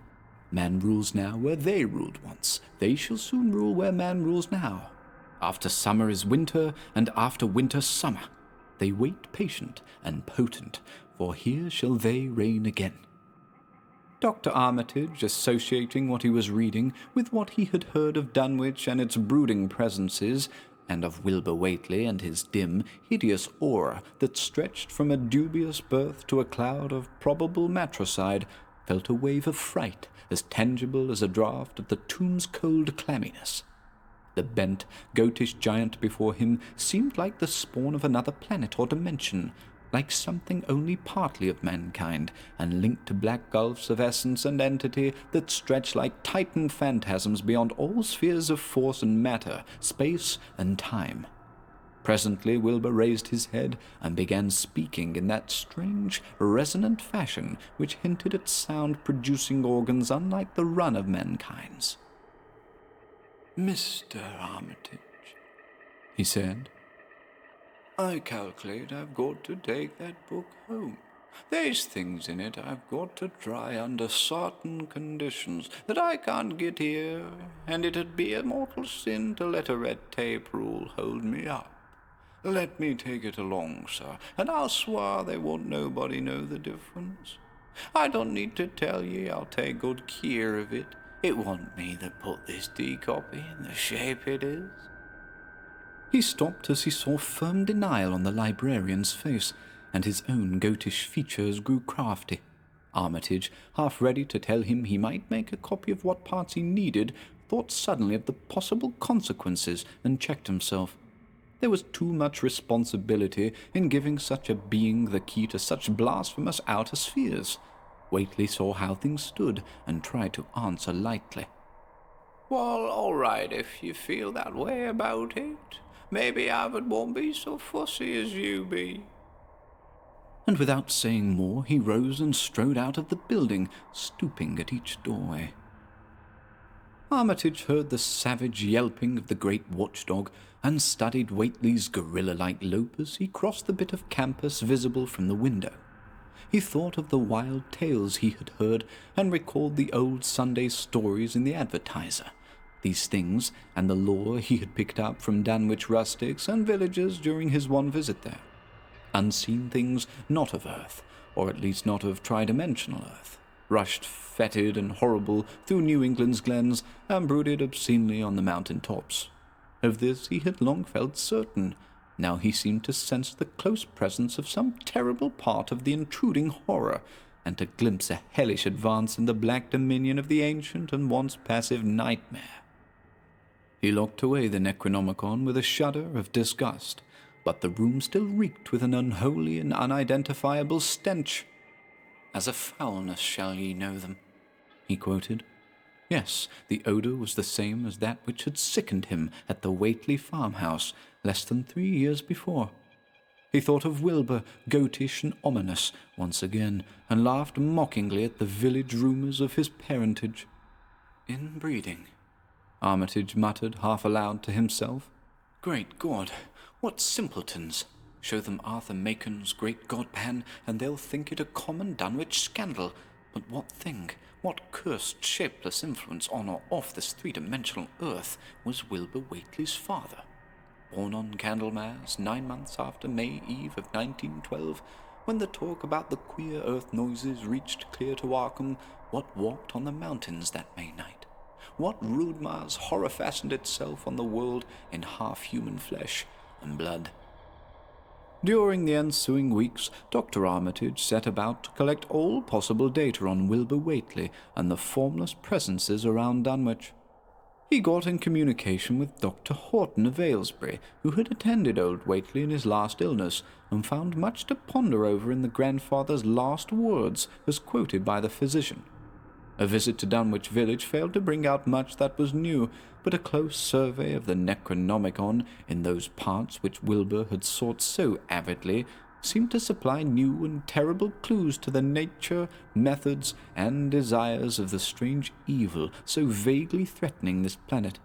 Speaker 1: Man rules now where they ruled once. They shall soon rule where man rules now. After summer is winter, and after winter summer. They wait patient and potent, for here shall they reign again. Dr. Armitage, associating what he was reading with what he had heard of Dunwich and its brooding presences, and of Wilbur Whately and his dim, hideous aura that stretched from a dubious birth to a cloud of probable matricide, felt a wave of fright as tangible as a draught of the tomb's cold clamminess. The bent, goatish giant before him seemed like the spawn of another planet or dimension, like something only partly of mankind, and linked to black gulfs of essence and entity that stretch like titan phantasms beyond all spheres of force and matter, space and time. Presently Wilbur raised his head and began speaking in that strange, resonant fashion which hinted at sound-producing organs unlike the run of mankind's. "Mr. Armitage," he said, "I calculate I've got to take that book home. There's things in it I've got to try under certain conditions that I can't get here, and it'd be a mortal sin to let a red tape rule hold me up. Let me take it along, sir, and I'll swear there won't nobody know the difference. I don't need to tell ye I'll take good care of it. It wasn't me that put this D-copy in the shape it is." He stopped as he saw firm denial on the librarian's face, and his own goatish features grew crafty. Armitage, half ready to tell him he might make a copy of what parts he needed, thought suddenly of the possible consequences and checked himself. There was too much responsibility in giving such a being the key to such blasphemous outer spheres. Whately saw how things stood and tried to answer lightly. "Well, all right if you feel that way about it. Maybe Avid won't be so fussy as you be." And without saying more, he rose and strode out of the building, stooping at each doorway. Armitage heard the savage yelping of the great watchdog and studied Whately's gorilla-like lope as he crossed the bit of campus visible from the window. He thought of the wild tales he had heard and recalled the old Sunday stories in the Advertiser. These things, and the lore he had picked up from Dunwich rustics and villagers during his one visit there. Unseen things not of Earth, or at least not of tridimensional Earth, rushed fetid and horrible through New England's glens and brooded obscenely on the mountain tops. Of this he had long felt certain. Now he seemed to sense the close presence of some terrible part of the intruding horror, and to glimpse a hellish advance in the black dominion of the ancient and once passive nightmare. He locked away the Necronomicon with a shudder of disgust, but the room still reeked with an unholy and unidentifiable stench. "As a foulness shall ye know them," he quoted. Yes, the odour was the same as that which had sickened him at the Whately farmhouse less than 3 years before. He thought of Wilbur, goatish and ominous, once again, and laughed mockingly at the village rumours of his parentage. "Inbreeding," Armitage muttered half aloud to himself. "Great God, what simpletons! Show them Arthur Macon's Great God Pan, and they'll think it a common Dunwich scandal. But what thing, what cursed shapeless influence on or off this three-dimensional earth was Wilbur Whately's father? Born on Candlemas, 9 months after May Eve of 1912, when the talk about the queer earth noises reached clear to Arkham, what walked on the mountains that May night? What rude Mars horror fastened itself on the world in half-human flesh and blood? During the ensuing weeks, Dr. Armitage set about to collect all possible data on Wilbur Whately and the formless presences around Dunwich. He got in communication with Dr. Horton of Aylesbury, who had attended old Whately in his last illness, and found much to ponder over in the grandfather's last words as quoted by the physician. A visit to Dunwich village failed to bring out much that was new, but a close survey of the Necronomicon in those parts which Wilbur had sought so avidly seemed to supply new and terrible clues to the nature, methods, and desires of the strange evil so vaguely threatening this planet.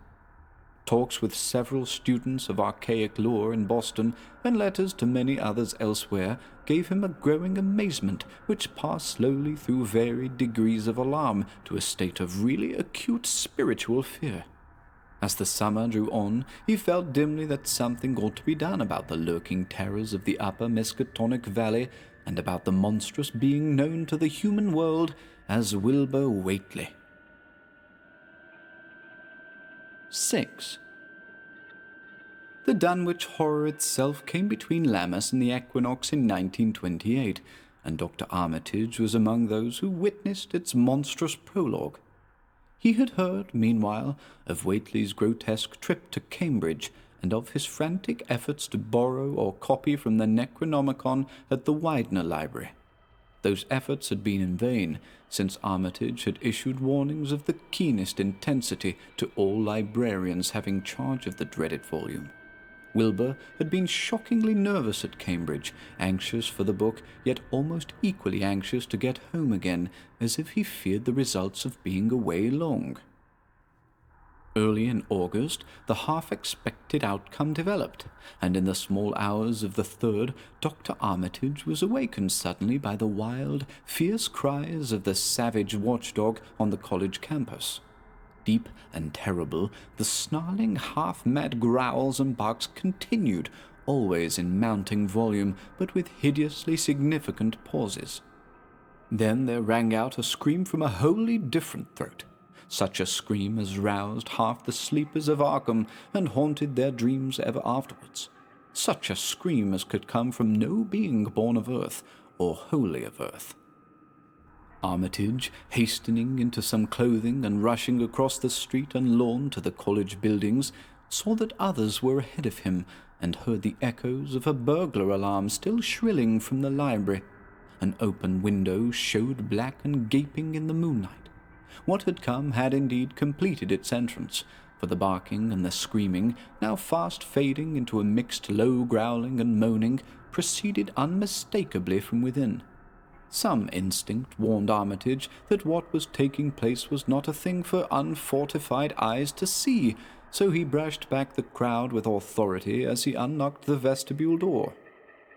Speaker 1: Talks with several students of archaic lore in Boston, and letters to many others elsewhere, gave him a growing amazement which passed slowly through varied degrees of alarm to a state of really acute spiritual fear. As the summer drew on, he felt dimly that something ought to be done about the lurking terrors of the upper Miskatonic Valley and about the monstrous being known to the human world as Wilbur Whately. 6. The Dunwich Horror itself came between Lammas and the equinox in 1928, and Dr. Armitage was among those who witnessed its monstrous prologue. He had heard, meanwhile, of Whately's grotesque trip to Cambridge, and of his frantic efforts to borrow or copy from the Necronomicon at the Widener Library. Those efforts had been in vain, since Armitage had issued warnings of the keenest intensity to all librarians having charge of the dreaded volume. Wilbur had been shockingly nervous at Cambridge, anxious for the book, yet almost equally anxious to get home again, as if he feared the results of being away long. Early in August, the half-expected outcome developed, and in the small hours of the 3rd, Dr. Armitage was awakened suddenly by the wild, fierce cries of the savage watchdog on the college campus. Deep and terrible, the snarling, half-mad growls and barks continued, always in mounting volume, but with hideously significant pauses. Then there rang out a scream from a wholly different throat, such a scream as roused half the sleepers of Arkham and haunted their dreams ever afterwards, such a scream as could come from no being born of earth or wholly of earth. Armitage, hastening into some clothing and rushing across the street and lawn to the college buildings, saw that others were ahead of him and heard the echoes of a burglar alarm still shrilling from the library. An open window showed black and gaping in the moonlight. What had come had indeed completed its entrance, for the barking and the screaming, now fast fading into a mixed low growling and moaning, proceeded unmistakably from within. Some instinct warned Armitage that what was taking place was not a thing for unfortified eyes to see, so he brushed back the crowd with authority as he unlocked the vestibule door.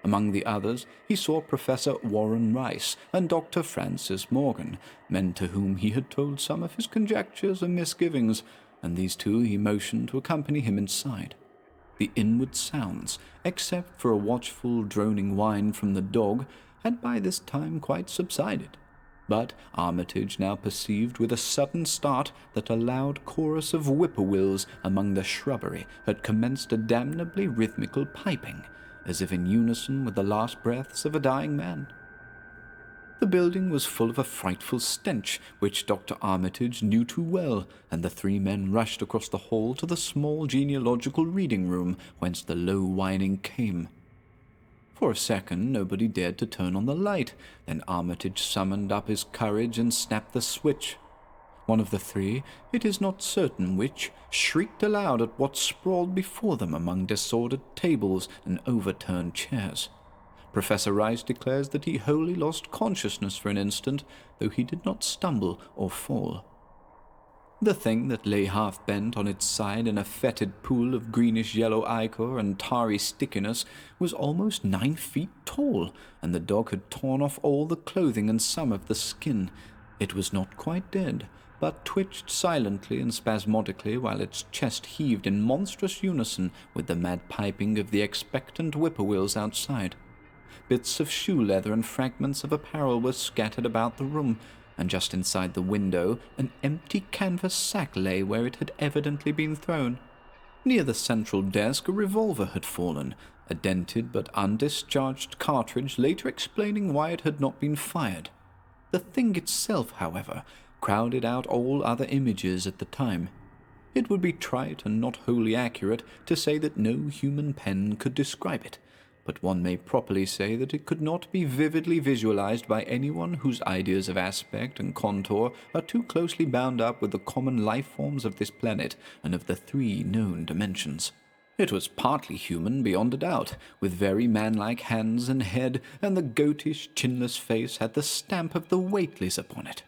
Speaker 1: Among the others, he saw Professor Warren Rice and Dr. Francis Morgan, men to whom he had told some of his conjectures and misgivings, and these two he motioned to accompany him inside. The inward sounds, except for a watchful droning whine from the dog, had by this time quite subsided, but Armitage now perceived with a sudden start that a loud chorus of whippoorwills among the shrubbery had commenced a damnably rhythmical piping, as if in unison with the last breaths of a dying man. The building was full of a frightful stench, which Dr. Armitage knew too well, and the three men rushed across the hall to the small genealogical reading room whence the low whining came. For a second nobody dared to turn on the light, then Armitage summoned up his courage and snapped the switch. One of the three, it is not certain which, shrieked aloud at what sprawled before them among disordered tables and overturned chairs. Professor Rice declares that he wholly lost consciousness for an instant, though he did not stumble or fall. The thing that lay half-bent on its side in a fetid pool of greenish-yellow ichor and tarry stickiness was almost 9 feet tall, and the dog had torn off all the clothing and some of the skin. It was not quite dead, but twitched silently and spasmodically while its chest heaved in monstrous unison with the mad piping of the expectant whippoorwills outside. Bits of shoe leather and fragments of apparel were scattered about the room, and just inside the window, an empty canvas sack lay where it had evidently been thrown. Near the central desk, a revolver had fallen, a dented but undischarged cartridge later explaining why it had not been fired. The thing itself, however, crowded out all other images at the time. It would be trite and not wholly accurate to say that no human pen could describe it, but one may properly say that it could not be vividly visualized by anyone whose ideas of aspect and contour are too closely bound up with the common life forms of this planet and of the 3 known dimensions. It was partly human beyond a doubt, with very man-like hands and head, and the goatish, chinless face had the stamp of the weightless upon it.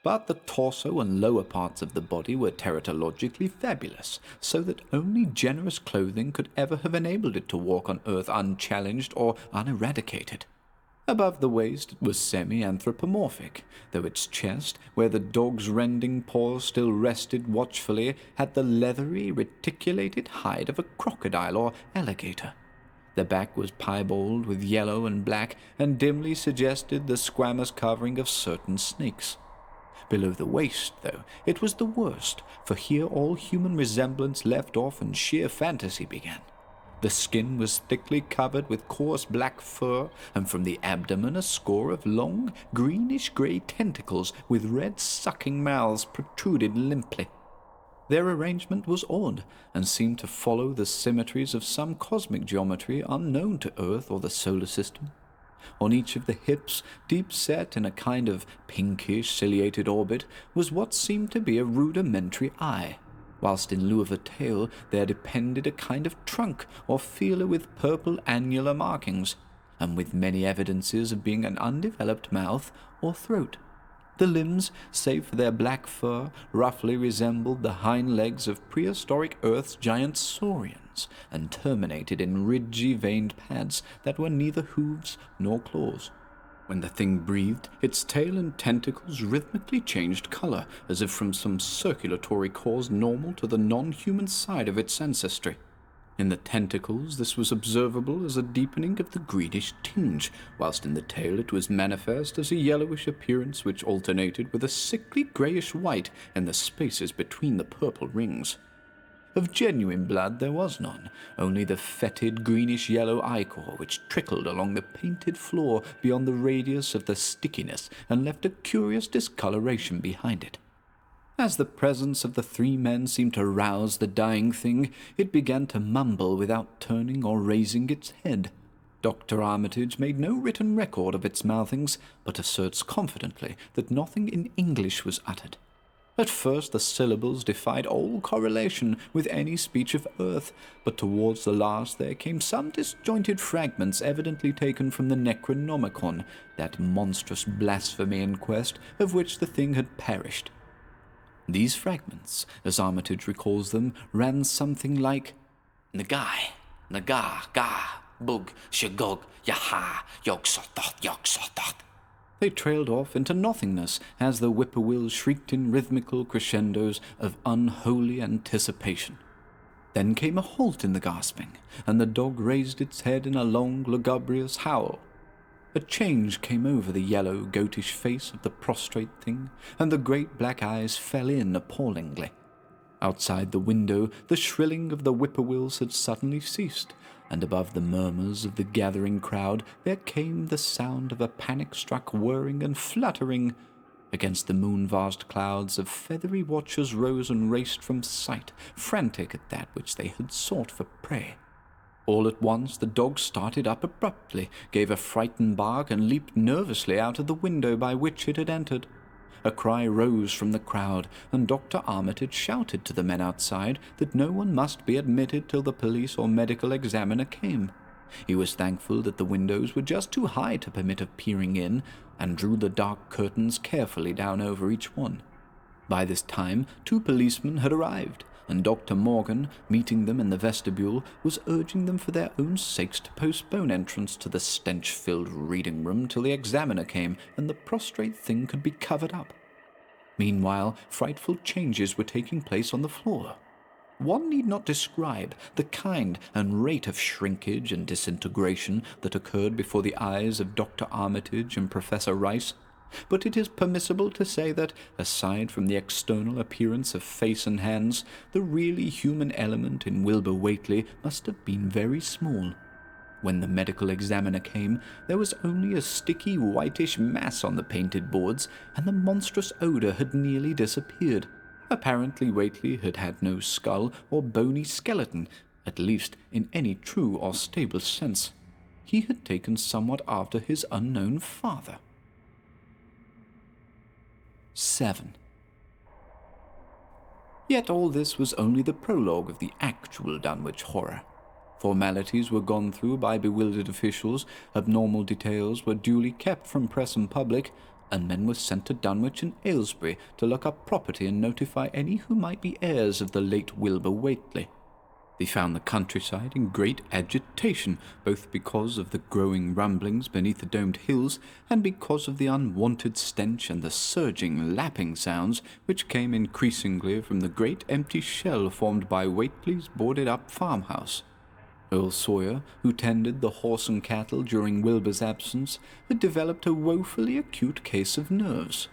Speaker 1: But the torso and lower parts of the body were teratologically fabulous, so that only generous clothing could ever have enabled it to walk on Earth unchallenged or uneradicated. Above the waist it was semi-anthropomorphic, though its chest, where the dog's rending paws still rested watchfully, had the leathery, reticulated hide of a crocodile or alligator. The back was piebald with yellow and black, and dimly suggested the squamous covering of certain snakes. Below the waist, though, it was the worst, for here all human resemblance left off and sheer fantasy began. The skin was thickly covered with coarse black fur, and from the abdomen a score of long, greenish-grey tentacles with red sucking mouths protruded limply. Their arrangement was odd, and seemed to follow the symmetries of some cosmic geometry unknown to Earth or the solar system. On each of the hips, deep set in a kind of pinkish ciliated orbit, was what seemed to be a rudimentary eye, whilst in lieu of a tail there depended a kind of trunk or feeler with purple annular markings, and with many evidences of being an undeveloped mouth or throat. The limbs, save for their black fur, roughly resembled the hind legs of prehistoric Earth's giant saurians, and terminated in ridgy veined pads that were neither hooves nor claws. When the thing breathed, its tail and tentacles rhythmically changed color, as if from some circulatory cause normal to the non-human side of its ancestry. In the tentacles this was observable as a deepening of the greenish tinge, whilst in the tail it was manifest as a yellowish appearance which alternated with a sickly greyish-white in the spaces between the purple rings. Of genuine blood there was none, only the fetid greenish-yellow ichor which trickled along the painted floor beyond the radius of the stickiness and left a curious discoloration behind it. As the presence of the 3 men seemed to rouse the dying thing, it began to mumble without turning or raising its head. Dr. Armitage made no written record of its mouthings, but asserts confidently that nothing in English was uttered. At first the syllables defied all correlation with any speech of Earth, but towards the last there came some disjointed fragments evidently taken from the Necronomicon, that monstrous blasphemy in quest of which the thing had perished. These fragments, as Armitage recalls them, ran something like
Speaker 2: Nagai, Naga, Ga, Bug, Shagog, Yaha, Yogsotot, Yogsotot.
Speaker 1: They trailed off into nothingness as the whippoorwills shrieked in rhythmical crescendos of unholy anticipation. Then came a halt in the gasping, and the dog raised its head in a long, lugubrious howl. A change came over the yellow, goatish face of the prostrate thing, and the great black eyes fell in appallingly. Outside the window, the shrilling of the whippoorwills had suddenly ceased, and above the murmurs of the gathering crowd there came the sound of a panic-struck whirring and fluttering. Against the moon-vast clouds of feathery watchers rose and raced from sight, frantic at that which they had sought for prey. All at once the dog started up abruptly, gave a frightened bark, and leaped nervously out of the window by which it had entered. A cry rose from the crowd, and Dr. Armitage shouted to the men outside that no one must be admitted till the police or medical examiner came. He was thankful that the windows were just too high to permit of peering in, and drew the dark curtains carefully down over each one. By this time 2 policemen had arrived, and Dr. Morgan, meeting them in the vestibule, was urging them for their own sakes to postpone entrance to the stench-filled reading-room till the examiner came and the prostrate thing could be covered up. Meanwhile, frightful changes were taking place on the floor. One need not describe the kind and rate of shrinkage and disintegration that occurred before the eyes of Dr. Armitage and Professor Rice. But it is permissible to say that, aside from the external appearance of face and hands, the really human element in Wilbur Whately must have been very small. When the medical examiner came, there was only a sticky whitish mass on the painted boards, and the monstrous odour had nearly disappeared. Apparently Whately had had no skull or bony skeleton, at least in any true or stable sense. He had taken somewhat after his unknown father. 7. Yet all this was only the prologue of the actual Dunwich Horror. Formalities were gone through by bewildered officials, abnormal details were duly kept from press and public, and men were sent to Dunwich and Aylesbury to look up property and notify any who might be heirs of the late Wilbur Whately. They found the countryside in great agitation, both because of the growing rumblings beneath the domed hills, and because of the unwanted stench and the surging, lapping sounds which came increasingly from the great empty shell formed by Whately's boarded-up farmhouse. Earl Sawyer, who tended the horse and cattle during Wilbur's absence, had developed a woefully acute case of nerves.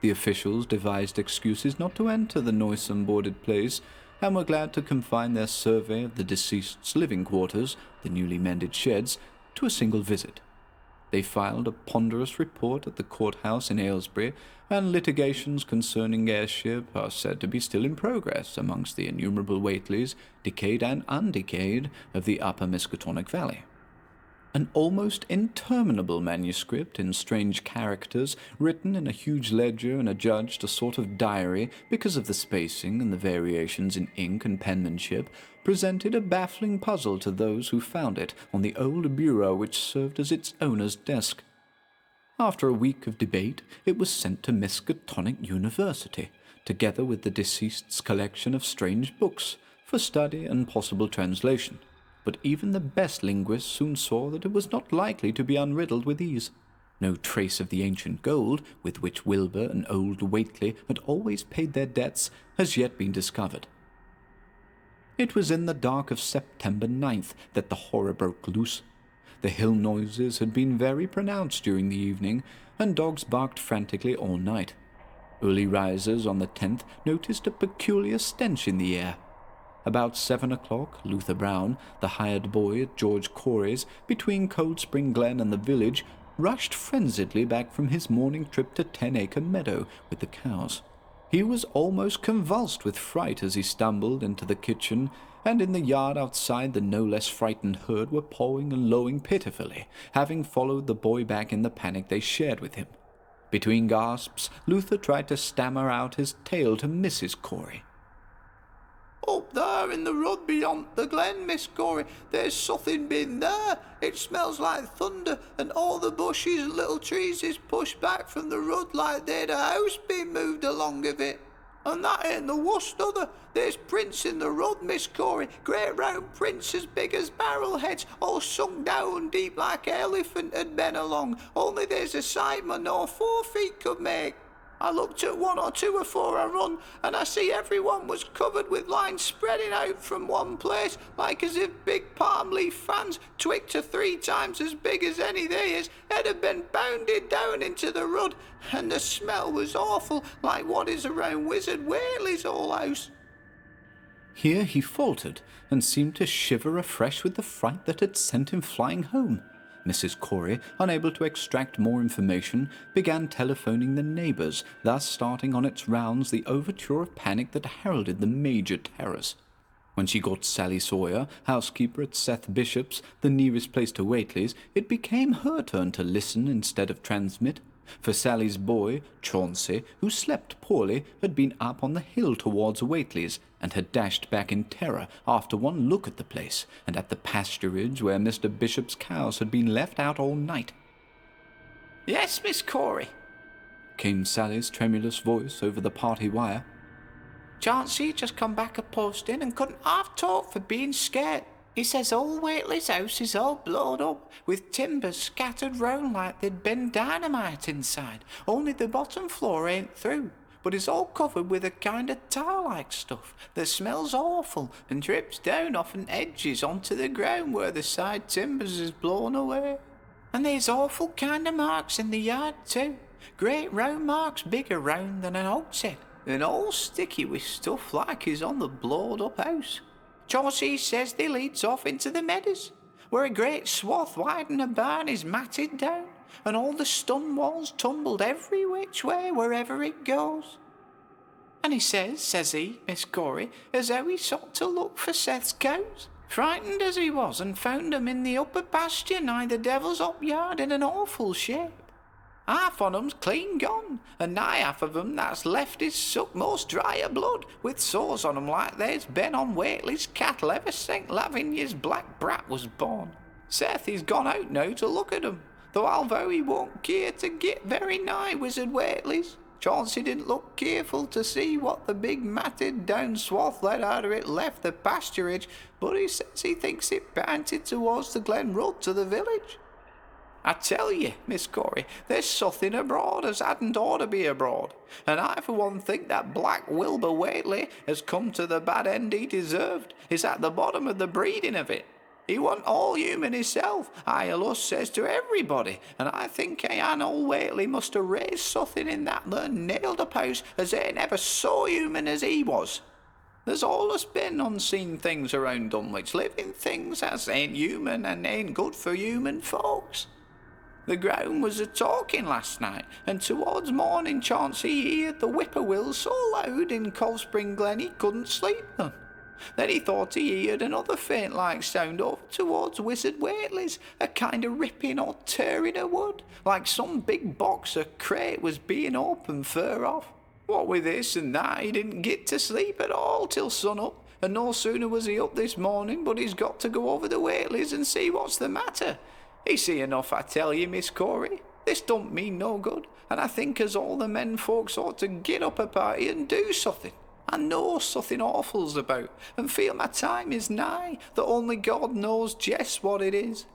Speaker 1: The officials devised excuses not to enter the noisome boarded place, and were glad to confine their survey of the deceased's living quarters, the newly mended sheds, to a single visit. They filed a ponderous report at the courthouse in Aylesbury, and litigations concerning heirship are said to be still in progress amongst the innumerable Whateleys, decayed and undecayed, of the upper Miskatonic Valley. An almost interminable manuscript in strange characters, written in a huge ledger and adjudged a sort of diary because of the spacing and the variations in ink and penmanship, presented a baffling puzzle to those who found it on the old bureau which served as its owner's desk. After a week of debate, it was sent to Miskatonic University, together with the deceased's collection of strange books, for study and possible translation. But even the best linguists soon saw that it was not likely to be unriddled with ease. No trace of the ancient gold, with which Wilbur and old Whately had always paid their debts, has yet been discovered. It was in the dark of September 9th that the horror broke loose. The hill noises had been very pronounced during the evening, and dogs barked frantically all night. Early risers on the 10th noticed a peculiar stench in the air. About 7 o'clock, Luther Brown, the hired boy at George Corey's, between Cold Spring Glen and the village, rushed frenziedly back from his morning trip to 10-acre meadow with the cows. He was almost convulsed with fright as he stumbled into the kitchen, and in the yard outside the no less frightened herd were pawing and lowing pitifully, having followed the boy back in the panic they shared with him. Between gasps, Luther tried to stammer out his tale to Mrs. Corey.
Speaker 2: "Up there in the rud beyond the glen, Miss Corey, there's something been there. It smells like thunder, and all the bushes and little trees is pushed back from the rud like they'd a house been moved along of it. And that ain't the worst other. There's prints in the rud, Miss Corey, great round prints as big as barrel heads, all sunk down deep like an elephant had been along, only there's a sight more nor 4 feet could make. I looked at 1 or 2 afore I run, and I see everyone was covered with lines spreading out from one place, like as if big palm leaf fans, twigged to 3 times as big as any they is, had have been bounded down into the rud, and the smell was awful, like what is around Wizard Whaley's old house."
Speaker 1: Here he faltered, and seemed to shiver afresh with the fright that had sent him flying home. Mrs. Corey, unable to extract more information, began telephoning the neighbours, thus starting on its rounds the overture of panic that heralded the major terrors. When she got Sally Sawyer, housekeeper at Seth Bishop's, the nearest place to Whately's, it became her turn to listen instead of transmit. For Sally's boy, Chauncey, who slept poorly, had been up on the hill towards Whately's, and had dashed back in terror after one look at the place, and at the pasturage where Mr. Bishop's cows had been left out all night.
Speaker 2: "Yes, Miss Corey,"
Speaker 1: came Sally's tremulous voice over the party wire.
Speaker 2: "Chauncey just come back a posting and couldn't half talk for being scared. He says old Whately's house is all blown up, with timbers scattered round like there'd been dynamite inside, only the bottom floor ain't through, but it's all covered with a kind of tar-like stuff that smells awful and drips down off an edges onto the ground where the side timbers is blown away. And there's awful kind of marks in the yard too, Great round marks bigger round than an hogshead, and all sticky with stuff like is on the blowed up house. Chauncey says they leads off into the meadows, where a great swath widen a barn is matted down, and all the stone walls tumbled every which way wherever it goes. And he says he, Miss Corey, as how he sought to look for Seth's cows, frightened as he was, and found 'em in the upper pasture nigh the devil's up yard in an awful shape. Half on 'em's clean gone, and nigh half of 'em that's left is sucked most dry o' blood, with sores on 'em like there's been on Whately's cattle ever since Lavinia's black brat was born. Seth he's gone out now to look at 'em, though I'll vow he won't care to get very nigh Wizard Whately's. Chauncey didn't look careful to see what the big matted down swath led arter it left the pasturage, but he says he thinks it panted towards the Glen Road to the village. I tell ye, Miss Corey, there's something abroad as hadn't ought to be abroad, and I for one think that Black Wilbur Whately has come to the bad end he deserved, is at the bottom of the breeding of it. He wasn't all human himself, I allus says to everybody, and I think old Whately must have raised something in that there nailed up house as ain't ever so human as he was. There's allus been unseen things around Dunwich, living things as ain't human and ain't good for human folks. The ground was a-talking last night, and towards morning Chauncey heard the whippoorwills so loud in Cold Spring Glen he couldn't sleep none. Then he thought he heard another faint-like sound over towards Wizard Whately's, a kind of ripping or tearing of wood, like some big box or crate was being opened fur off. What with this and that, he didn't get to sleep at all till sun-up, and no sooner was he up this morning but he's got to go over to Whately's and see what's the matter. He see enough, I tell you, Miss Corey. This don't mean no good, and I think as all the men folks ought to get up a party and do something. I know something awful's about, and feel my time is nigh, that only God knows just what it is.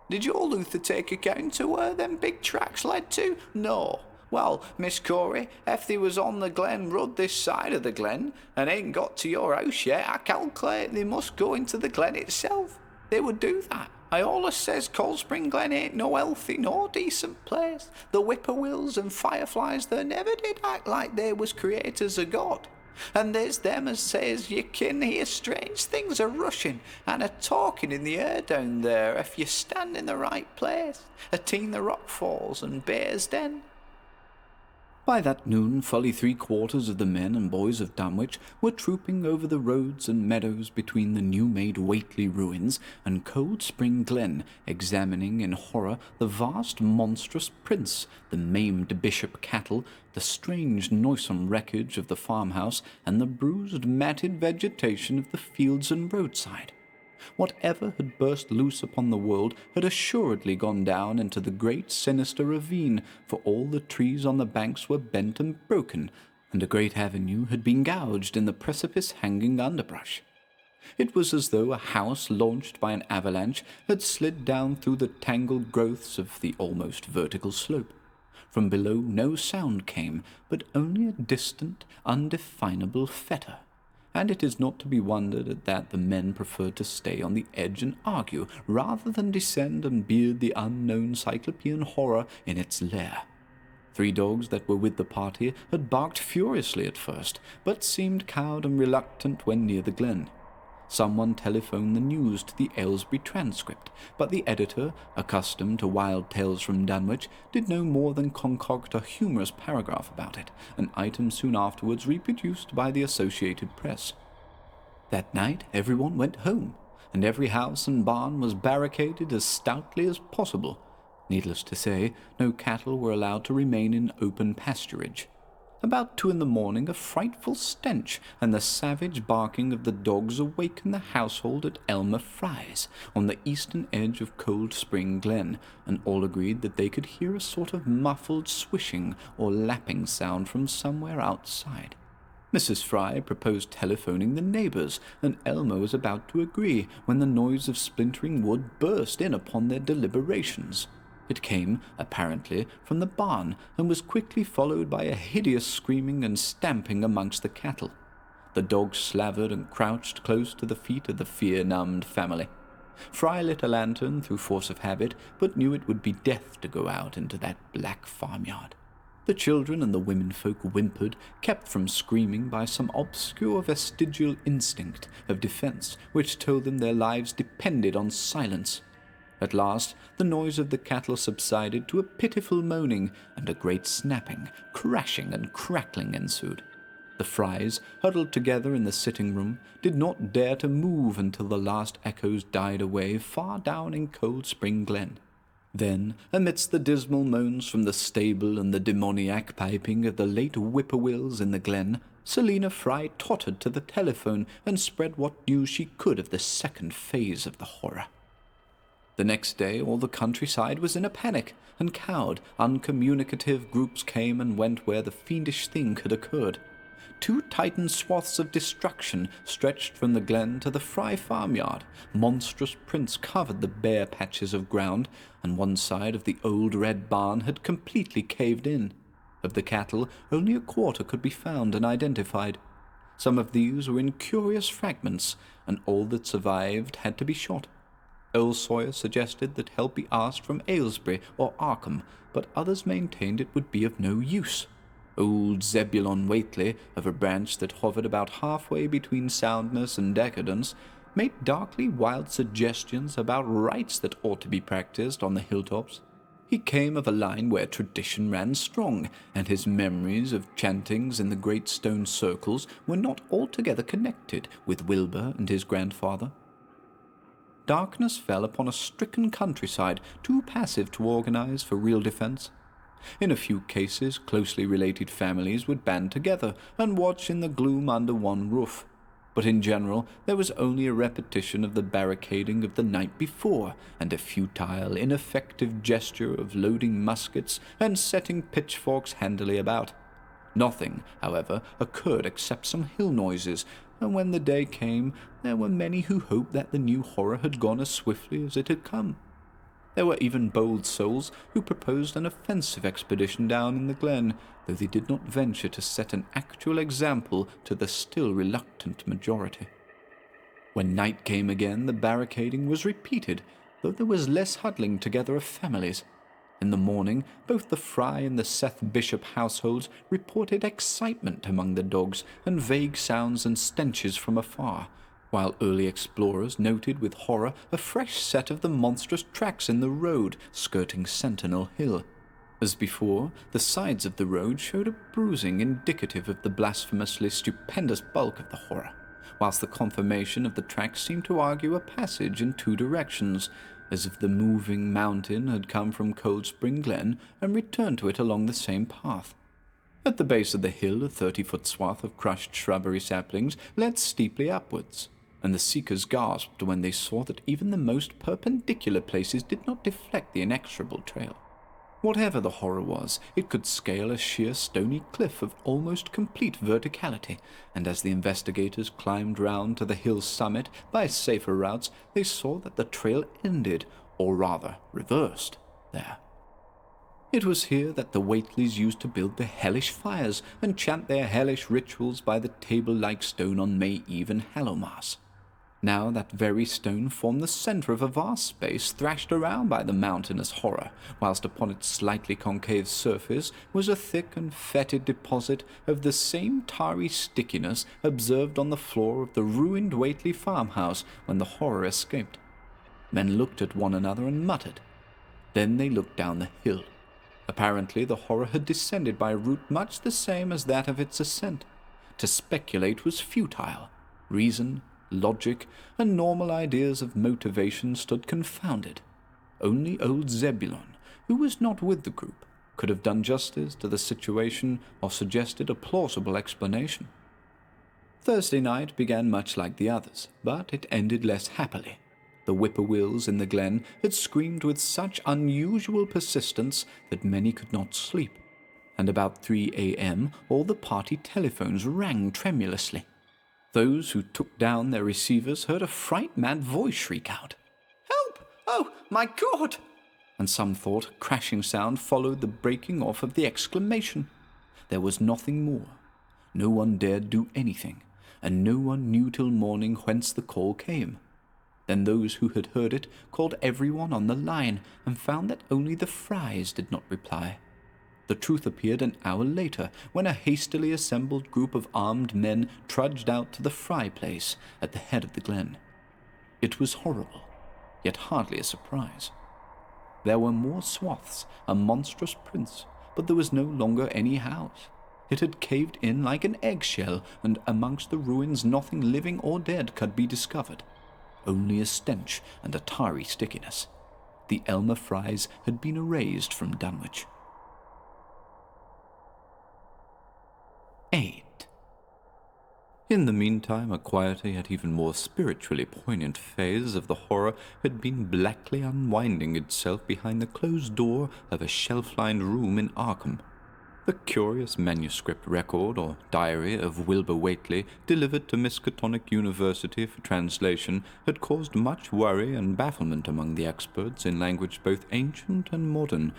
Speaker 2: Did your Luther take account to where them big tracks led to? No. Well, Miss Corey, if they was on the Glen Road this side of the Glen, and ain't got to your house yet, I calculate they must go into the Glen itself. They would do that. I allus says Cold Spring Glen ain't no healthy nor decent place. The whippoorwills and fireflies there never did act like they was creators of God. And there's them as says you can hear strange things a-rushing and a-talking in the air down there if you stand in the right place, atween the rock falls and Bear's Den.
Speaker 1: By that noon, fully 3/4 of the men and boys of Dunwich were trooping over the roads and meadows between the new-made Whately ruins and Cold Spring Glen, examining in horror the vast monstrous prints, the maimed bishop cattle, the strange noisome wreckage of the farmhouse, and the bruised matted vegetation of the fields and roadside. Whatever had burst loose upon the world had assuredly gone down into the great sinister ravine, for all the trees on the banks were bent and broken, and a great avenue had been gouged in the precipice-hanging underbrush. It was as though a house launched by an avalanche had slid down through the tangled growths of the almost vertical slope. From below no sound came, but only a distant, undefinable fetor. And it is not to be wondered at that the men preferred to stay on the edge and argue, rather than descend and beard the unknown cyclopean horror in its lair. 3 dogs that were with the party had barked furiously at first, but seemed cowed and reluctant when near the glen. Someone telephoned the news to the Aylesbury Transcript, but the editor, accustomed to wild tales from Dunwich, did no more than concoct a humorous paragraph about it, an item soon afterwards reproduced by the Associated Press. That night everyone went home, and every house and barn was barricaded as stoutly as possible. Needless to say, no cattle were allowed to remain in open pasturage. About 2 in the morning a frightful stench and the savage barking of the dogs awakened the household at Elmer Fry's, on the eastern edge of Cold Spring Glen, and all agreed that they could hear a sort of muffled swishing or lapping sound from somewhere outside. Mrs. Fry proposed telephoning the neighbours, and Elmer was about to agree when the noise of splintering wood burst in upon their deliberations. It came, apparently, from the barn, and was quickly followed by a hideous screaming and stamping amongst the cattle. The dogs slavered and crouched close to the feet of the fear-numbed family. Fry lit a lantern through force of habit, but knew it would be death to go out into that black farmyard. The children and the womenfolk whimpered, kept from screaming by some obscure vestigial instinct of defense which told them their lives depended on silence. At last, the noise of the cattle subsided to a pitiful moaning, and a great snapping, crashing, and crackling ensued. The Frys, huddled together in the sitting-room, did not dare to move until the last echoes died away far down in Cold Spring Glen. Then, amidst the dismal moans from the stable and the demoniac piping of the late whippoorwills in the glen, Selina Fry tottered to the telephone and spread what news she could of the second phase of the horror. The next day all the countryside was in a panic, and cowed, uncommunicative groups came and went where the fiendish thing had occurred. 2 titan swaths of destruction stretched from the glen to the Fry farmyard. Monstrous prints covered the bare patches of ground, and one side of the old red barn had completely caved in. Of the cattle, only a quarter could be found and identified. Some of these were in curious fragments, and all that survived had to be shot. Earl Sawyer suggested that help be asked from Aylesbury or Arkham, but others maintained it would be of no use. Old Zebulon Whately, of a branch that hovered about halfway between soundness and decadence, made darkly wild suggestions about rites that ought to be practiced on the hilltops. He came of a line where tradition ran strong, and his memories of chantings in the great stone circles were not altogether connected with Wilbur and his grandfather. Darkness fell upon a stricken countryside too passive to organize for real defense. In a few cases, closely related families would band together and watch in the gloom under one roof. But in general, there was only a repetition of the barricading of the night before, and a futile, ineffective gesture of loading muskets and setting pitchforks handily about. Nothing, however, occurred except some hill noises, and when the day came, there were many who hoped that the new horror had gone as swiftly as it had come. There were even bold souls who proposed an offensive expedition down in the glen, though they did not venture to set an actual example to the still reluctant majority. When night came again, the barricading was repeated, though there was less huddling together of families. In the morning, both the Fry and the Seth Bishop households reported excitement among the dogs and vague sounds and stenches from afar, while early explorers noted with horror a fresh set of the monstrous tracks in the road skirting Sentinel Hill. As before, the sides of the road showed a bruising indicative of the blasphemously stupendous bulk of the horror, whilst the conformation of the tracks seemed to argue a passage in 2 directions, as if the moving mountain had come from Cold Spring Glen and returned to it along the same path. At the base of the hill, a 30-foot swath of crushed shrubbery saplings led steeply upwards, and the seekers gasped when they saw that even the most perpendicular places did not deflect the inexorable trail. Whatever the horror was, it could scale a sheer stony cliff of almost complete verticality, and as the investigators climbed round to the hill's summit by safer routes, they saw that the trail ended, or rather reversed, there. It was here that the Whateleys used to build their hellish fires and chant their hellish rituals by the table-like stone on May Eve and Hallowmass. Now that very stone formed the centre of a vast space thrashed around by the mountainous horror, whilst upon its slightly concave surface was a thick and fetid deposit of the same tarry stickiness observed on the floor of the ruined Whately farmhouse when the horror escaped. Men looked at one another and muttered. Then they looked down the hill. Apparently the horror had descended by a route much the same as that of its ascent. To speculate was futile. Reason, logic, and normal ideas of motivation stood confounded. Only old Zebulon, who was not with the group, could have done justice to the situation or suggested a plausible explanation. Thursday night began much like the others, but it ended less happily. The whippoorwills in the glen had screamed with such unusual persistence that many could not sleep, and about 3 a.m. all the party telephones rang tremulously. Those who took down their receivers heard a fright-mad voice shriek out, "Help! Oh, my God!" And some thought a crashing sound followed the breaking off of the exclamation. There was nothing more. No one dared do anything, and no one knew till morning whence the call came. Then those who had heard it called everyone on the line and found that only the Frys did not reply. The truth appeared an hour later, when a hastily assembled group of armed men trudged out to the fry place at the head of the glen. It was horrible, yet hardly a surprise. There were more swaths, a monstrous prince, but there was no longer any house. It had caved in like an eggshell, and amongst the ruins nothing living or dead could be discovered. Only a stench and a tarry stickiness. The Elmer Fries had been erased from Dunwich. 8. In the meantime, a quieter yet even more spiritually poignant phase of the horror had been blackly unwinding itself behind the closed door of a shelf-lined room in Arkham. The curious manuscript record or diary of Wilbur Whately, delivered to Miskatonic University for translation, had caused much worry and bafflement among the experts in language both ancient and modern.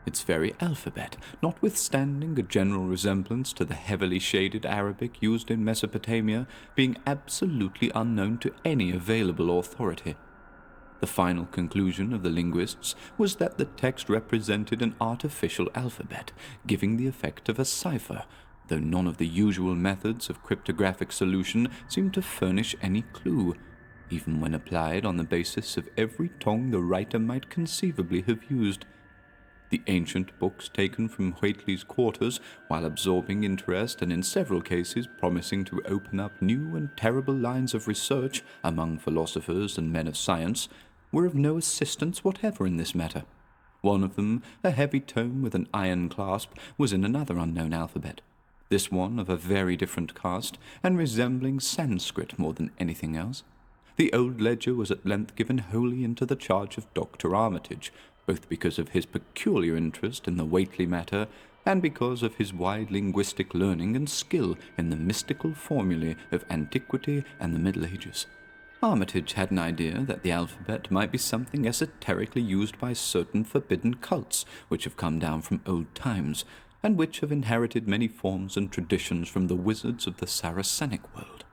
Speaker 1: Its very alphabet, notwithstanding a general resemblance to the heavily shaded Arabic used in Mesopotamia, being absolutely unknown to any available authority. The final conclusion of the linguists was that the text represented an artificial alphabet, giving the effect of a cipher, though none of the usual methods of cryptographic solution seemed to furnish any clue, even when applied on the basis of every tongue the writer might conceivably have used. The ancient books taken from Whately's quarters, while absorbing interest and in several cases promising to open up new and terrible lines of research among philosophers and men of science, were of no assistance whatever in this matter. One of them, a heavy tome with an iron clasp, was in another unknown alphabet. This one of a very different cast, and resembling Sanskrit more than anything else. The old ledger was at length given wholly into the charge of Dr. Armitage, both because of his peculiar interest in the Whately matter, and because of his wide linguistic learning and skill in the mystical formulae of antiquity and the Middle Ages. Armitage had an idea that the alphabet might be something esoterically used by certain forbidden cults which have come down from old times, and which have inherited many forms and traditions from the wizards of the Saracenic world.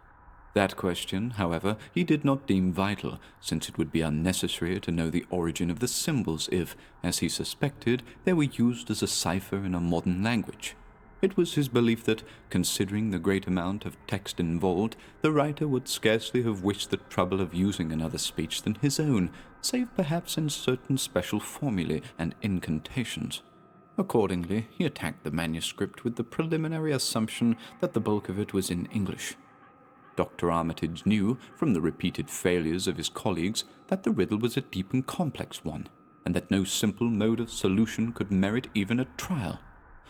Speaker 1: That question, however, he did not deem vital, since it would be unnecessary to know the origin of the symbols if, as he suspected, they were used as a cipher in a modern language. It was his belief that, considering the great amount of text involved, the writer would scarcely have wished the trouble of using another speech than his own, save perhaps in certain special formulae and incantations. Accordingly, he attacked the manuscript with the preliminary assumption that the bulk of it was in English. Dr. Armitage knew, from the repeated failures of his colleagues, that the riddle was a deep and complex one, and that no simple mode of solution could merit even a trial.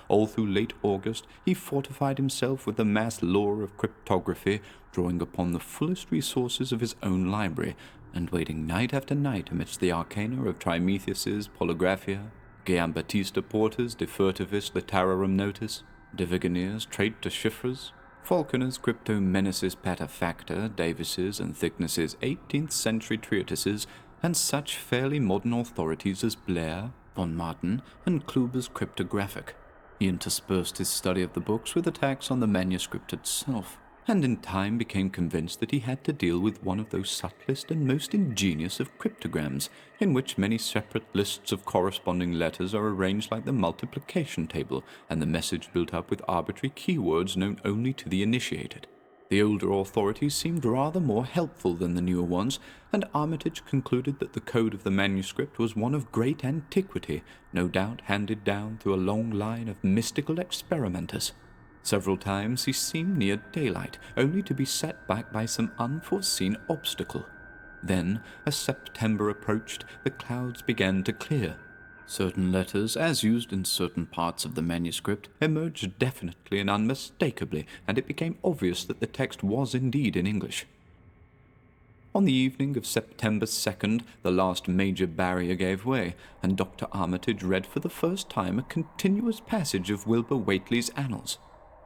Speaker 1: All through late August he fortified himself with the mass lore of cryptography, drawing upon the fullest resources of his own library, and waiting night after night amidst the arcana of Trimethius's Polygraphia, Giambattista Porter's De Furtivis Literarum Notis, De Vigonier's Trait de Chiffres, Falconer's Crypto Menaces Pater Facta, Davis's and Thickness's 18th century treatises, and such fairly modern authorities as Blair, von Martin, and Kluber's Cryptographic. He interspersed his study of the books with attacks on the manuscript itself, and in time became convinced that he had to deal with one of those subtlest and most ingenious of cryptograms, in which many separate lists of corresponding letters are arranged like the multiplication table, and the message built up with arbitrary keywords known only to the initiated. The older authorities seemed rather more helpful than the newer ones, and Armitage concluded that the code of the manuscript was one of great antiquity, no doubt handed down through a long line of mystical experimenters. Several times he seemed near daylight, only to be set back by some unforeseen obstacle. Then, as September approached, the clouds began to clear. Certain letters, as used in certain parts of the manuscript, emerged definitely and unmistakably, and it became obvious that the text was indeed in English. On the evening of September 2nd, the last major barrier gave way, and Dr. Armitage read for the first time a continuous passage of Wilbur Whately's annals.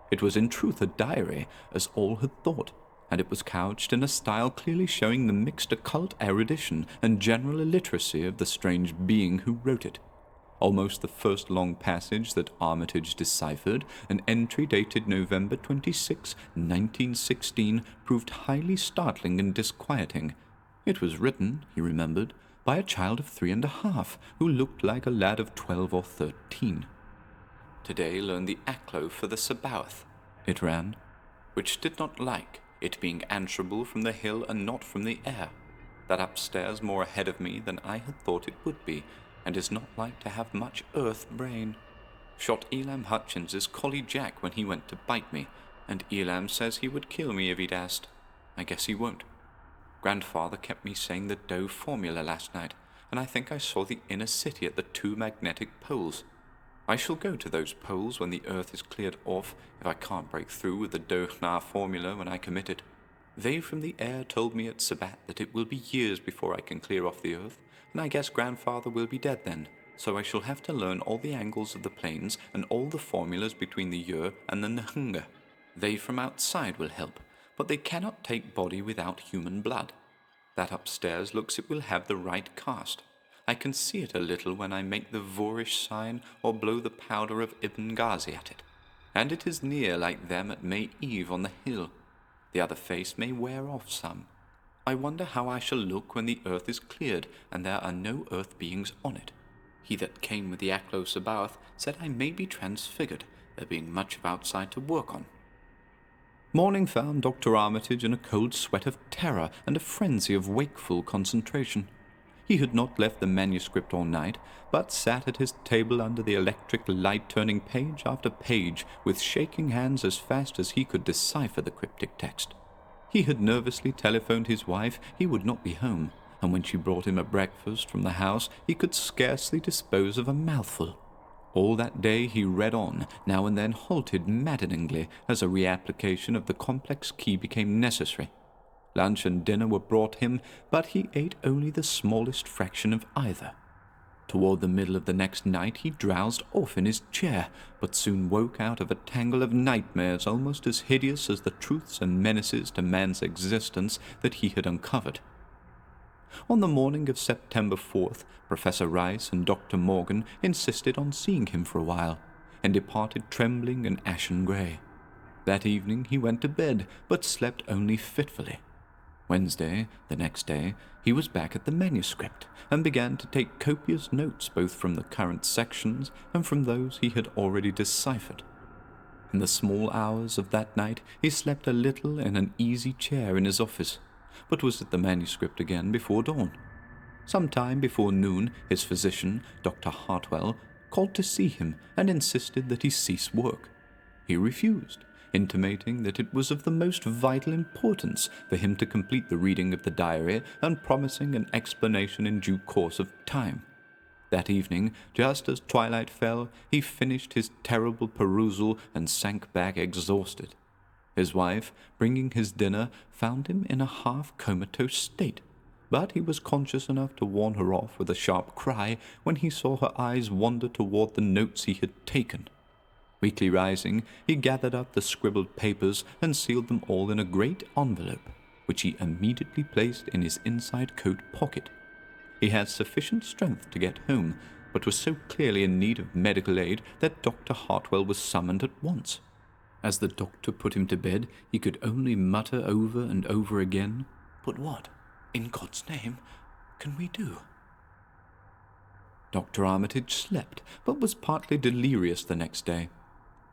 Speaker 1: It was in truth a diary, as all had thought, and it was couched in a style clearly showing the mixed occult erudition and general illiteracy of the strange being who wrote it. Almost the first long passage that Armitage deciphered, an entry dated November 26, 1916, proved highly startling and disquieting. It was written, he remembered, by a child of 3 1/2, who looked like a lad of 12 or 13. Today learned the Aclo for the Sabaoth, it ran, which did not like, it being answerable from the hill and not from the air. That upstairs more ahead of me than I had thought it would be, and is not like to have much earth brain. Shot Elam Hutchins's collie Jack when he went to bite me, and Elam says he would kill me if he'd asked. I guess he won't. Grandfather kept me saying the Doe formula last night, and I think I saw the inner city at the 2 magnetic poles. I shall go to those poles when the earth is cleared off, if I can't break through with the Doe-Hna formula when I commit it. They from the air told me at Sabbat that it will be years before I can clear off the earth, and I guess Grandfather will be dead then, so I shall have to learn all the angles of the planes and all the formulas between the Ur and the Nhunga. They from outside will help, but they cannot take body without human blood. That upstairs looks it will have the right cast. I can see it a little when I make the Voorish sign or blow the powder of Ibn Ghazi at it. And it is near like them at May Eve on the hill. The other face may wear off some. I wonder how I shall look when the earth is cleared and there are no earth beings on it. He that came with the Aclo Sabaoth said I may be transfigured, there being much of outside to work on. Morning found Dr. Armitage in a cold sweat of terror and a frenzy of wakeful concentration. He had not left the manuscript all night, but sat at his table under the electric light, turning page after page, with shaking hands as fast as he could decipher the cryptic text. He had nervously telephoned his wife he would not be home, and when she brought him a breakfast from the house, he could scarcely dispose of a mouthful. All that day he read on, now and then halted maddeningly as a reapplication of the complex key became necessary. Lunch and dinner were brought him, but he ate only the smallest fraction of either. Toward the middle of the next night he drowsed off in his chair, but soon woke out of a tangle of nightmares almost as hideous as the truths and menaces to man's existence that he had uncovered. On the morning of September 4th, Professor Rice and Dr. Morgan insisted on seeing him for a while, and departed trembling and ashen grey. That evening he went to bed, but slept only fitfully. Wednesday, the next day, he was back at the manuscript, and began to take copious notes both from the current sections and from those he had already deciphered. In the small hours of that night he slept a little in an easy chair in his office, but was at the manuscript again before dawn. Some time before noon his physician, Dr. Hartwell, called to see him and insisted that he cease work. He refused, intimating that it was of the most vital importance for him to complete the reading of the diary and promising an explanation in due course of time. That evening, just as twilight fell, he finished his terrible perusal and sank back exhausted. His wife, bringing his dinner, found him in a half-comatose state, but he was conscious enough to warn her off with a sharp cry when he saw her eyes wander toward the notes he had taken. Weakly rising, he gathered up the scribbled papers and sealed them all in a great envelope, which he immediately placed in his inside coat pocket. He had sufficient strength to get home, but was so clearly in need of medical aid that Dr. Hartwell was summoned at once. As the doctor put him to bed, he could only mutter over and over again, "But what, in God's name, can we do?" Dr. Armitage slept, but was partly delirious the next day.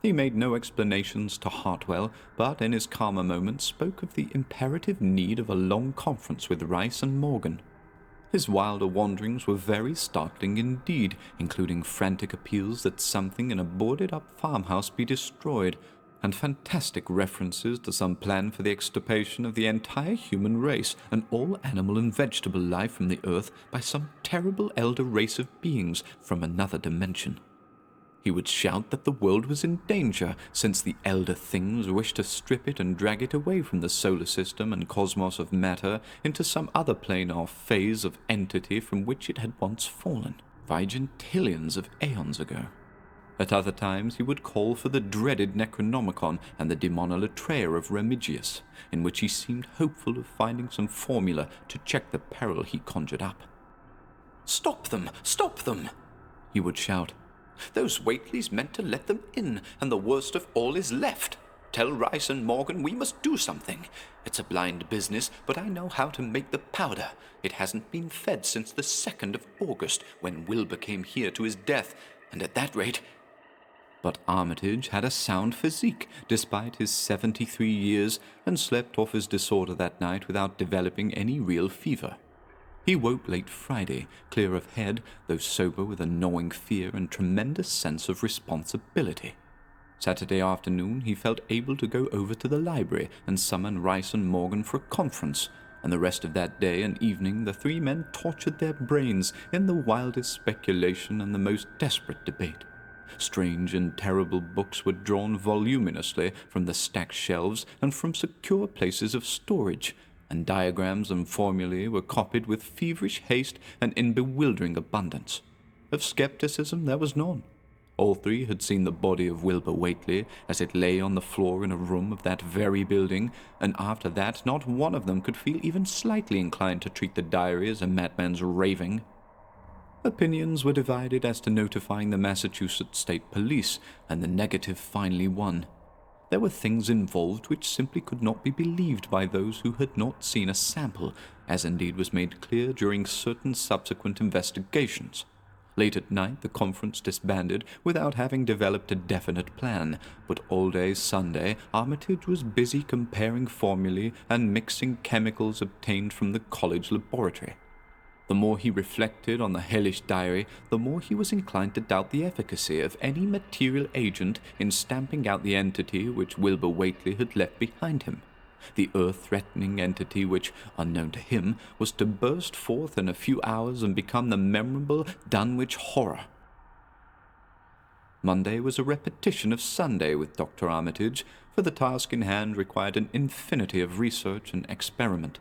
Speaker 1: He made no explanations to Hartwell, but in his calmer moments spoke of the imperative need of a long conference with Rice and Morgan. His wilder wanderings were very startling indeed, including frantic appeals that something in a boarded-up farmhouse be destroyed, and fantastic references to some plan for the extirpation of the entire human race and all animal and vegetable life from the earth by some terrible elder race of beings from another dimension. He would shout that the world was in danger, since the elder things wished to strip it and drag it away from the solar system and cosmos of matter into some other plane or phase of entity from which it had once fallen, vigintillions of aeons ago. At other times he would call for the dreaded Necronomicon and the Demonolatreia of Remigius, in which he seemed hopeful of finding some formula to check the peril he conjured up. "Stop them! Stop them!" he would shout. "Those Whateleys meant to let them in, and the worst of all is left. Tell Rice and Morgan we must do something. It's a blind business, but I know how to make the powder. It hasn't been fed since the 2nd of August, when Wilbur came here to his death, and at that rate—" But Armitage had a sound physique despite his 73 years and slept off his disorder that night without developing any real fever. He woke late Friday, clear of head, though sober with a gnawing fear and tremendous sense of responsibility. Saturday afternoon he felt able to go over to the library and summon Rice and Morgan for a conference, and the rest of that day and evening the three men tortured their brains in the wildest speculation and the most desperate debate. Strange and terrible books were drawn voluminously from the stacked shelves and from secure places of storage, and diagrams and formulae were copied with feverish haste and in bewildering abundance. Of skepticism there was none. All three had seen the body of Wilbur Whately as it lay on the floor in a room of that very building, and after that not one of them could feel even slightly inclined to treat the diary as a madman's raving. Opinions were divided as to notifying the Massachusetts State Police, and the negative finally won. There were things involved which simply could not be believed by those who had not seen a sample, as indeed was made clear during certain subsequent investigations. Late at night the conference disbanded without having developed a definite plan, but all day Sunday Armitage was busy comparing formulae and mixing chemicals obtained from the college laboratory. The more he reflected on the hellish diary, the more he was inclined to doubt the efficacy of any material agent in stamping out the entity which Wilbur Whately had left behind him, the earth-threatening entity which, unknown to him, was to burst forth in a few hours and become the memorable Dunwich Horror. Monday was a repetition of Sunday with Dr. Armitage, for the task in hand required an infinity of research and experiment.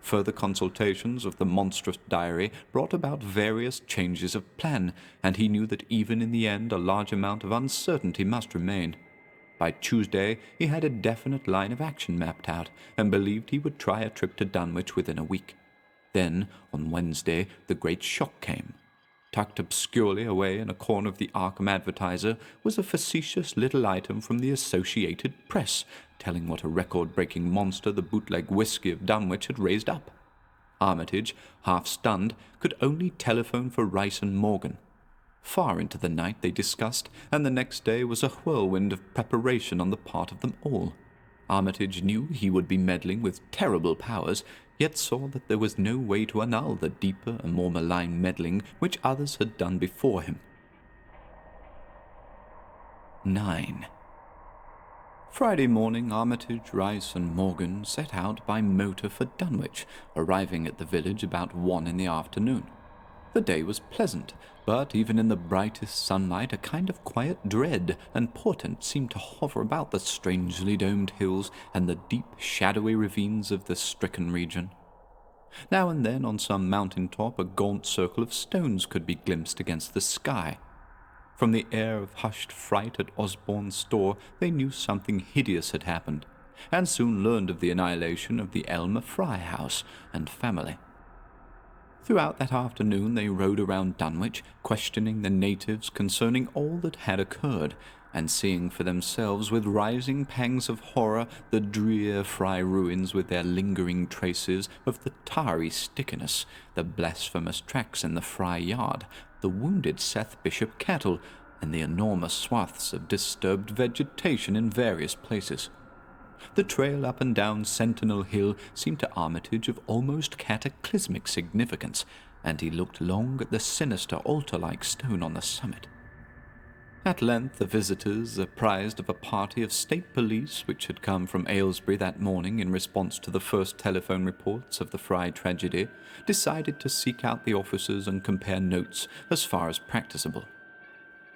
Speaker 1: Further consultations of the monstrous diary brought about various changes of plan, and he knew that even in the end a large amount of uncertainty must remain. By Tuesday he had a definite line of action mapped out, and believed he would try a trip to Dunwich within a week. Then, on Wednesday, the great shock came. Tucked obscurely away in a corner of the Arkham Advertiser was a facetious little item from the Associated Press, telling what a record-breaking monster the bootleg whiskey of Dunwich had raised up. Armitage, half stunned, could only telephone for Rice and Morgan. Far into the night they discussed, and the next day was a whirlwind of preparation on the part of them all. Armitage knew he would be meddling with terrible powers, yet saw that there was no way to annul the deeper and more malign meddling which others had done before him. 9. Friday morning, Armitage, Rice, and Morgan set out by motor for Dunwich, arriving at the village about 1 in the afternoon. The day was pleasant, but even in the brightest sunlight a kind of quiet dread and portent seemed to hover about the strangely domed hills and the deep, shadowy ravines of the stricken region. Now and then on some mountain top a gaunt circle of stones could be glimpsed against the sky. From the air of hushed fright at Osborne's store they knew something hideous had happened, and soon learned of the annihilation of the Elmer Fry house and family. Throughout that afternoon they rode around Dunwich, questioning the natives concerning all that had occurred, and seeing for themselves with rising pangs of horror the drear Fry ruins with their lingering traces of the tarry stickiness, the blasphemous tracks in the Fry yard, the wounded Seth Bishop cattle, and the enormous swaths of disturbed vegetation in various places. The trail up and down Sentinel Hill seemed to Armitage of almost cataclysmic significance, and he looked long at the sinister altar-like stone on the summit. At length the visitors, apprised of a party of state police which had come from Aylesbury that morning in response to the first telephone reports of the Fry tragedy, decided to seek out the officers and compare notes as far as practicable.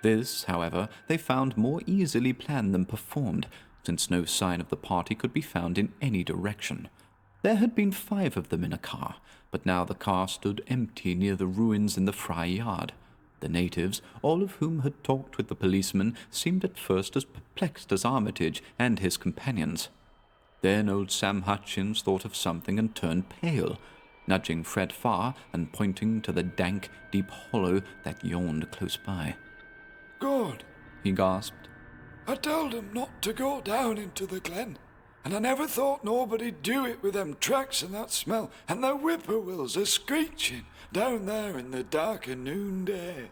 Speaker 1: This, however, they found more easily planned than performed, since no sign of the party could be found in any direction. There had been 5 of them in a car, but now the car stood empty near the ruins in the Fry yard. The natives, all of whom had talked with the policeman, seemed at first as perplexed as Armitage and his companions. Then old Sam Hutchins thought of something and turned pale, nudging Fred Farr and pointing to the dank, deep hollow that yawned close by.
Speaker 3: "God,"
Speaker 1: he gasped.
Speaker 3: "I told 'em not to go down into the glen, and I never thought nobody'd do it with them tracks and that smell, and the whippoorwills a screeching down there in the dark of noonday."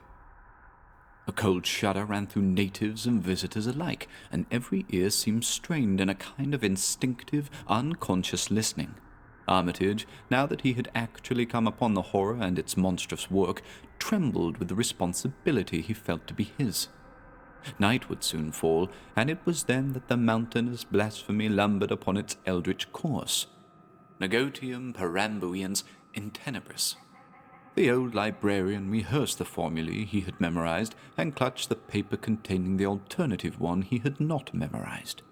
Speaker 1: A cold shudder ran through natives and visitors alike, and every ear seemed strained in a kind of instinctive, unconscious listening. Armitage, now that he had actually come upon the horror and its monstrous work, trembled with the responsibility he felt to be his. Night would soon fall, and it was then that the mountainous blasphemy lumbered upon its eldritch course. Negotium perambuiens in tenebris. The old librarian rehearsed the formulae he had memorized and clutched the paper containing the alternative one he had not memorized.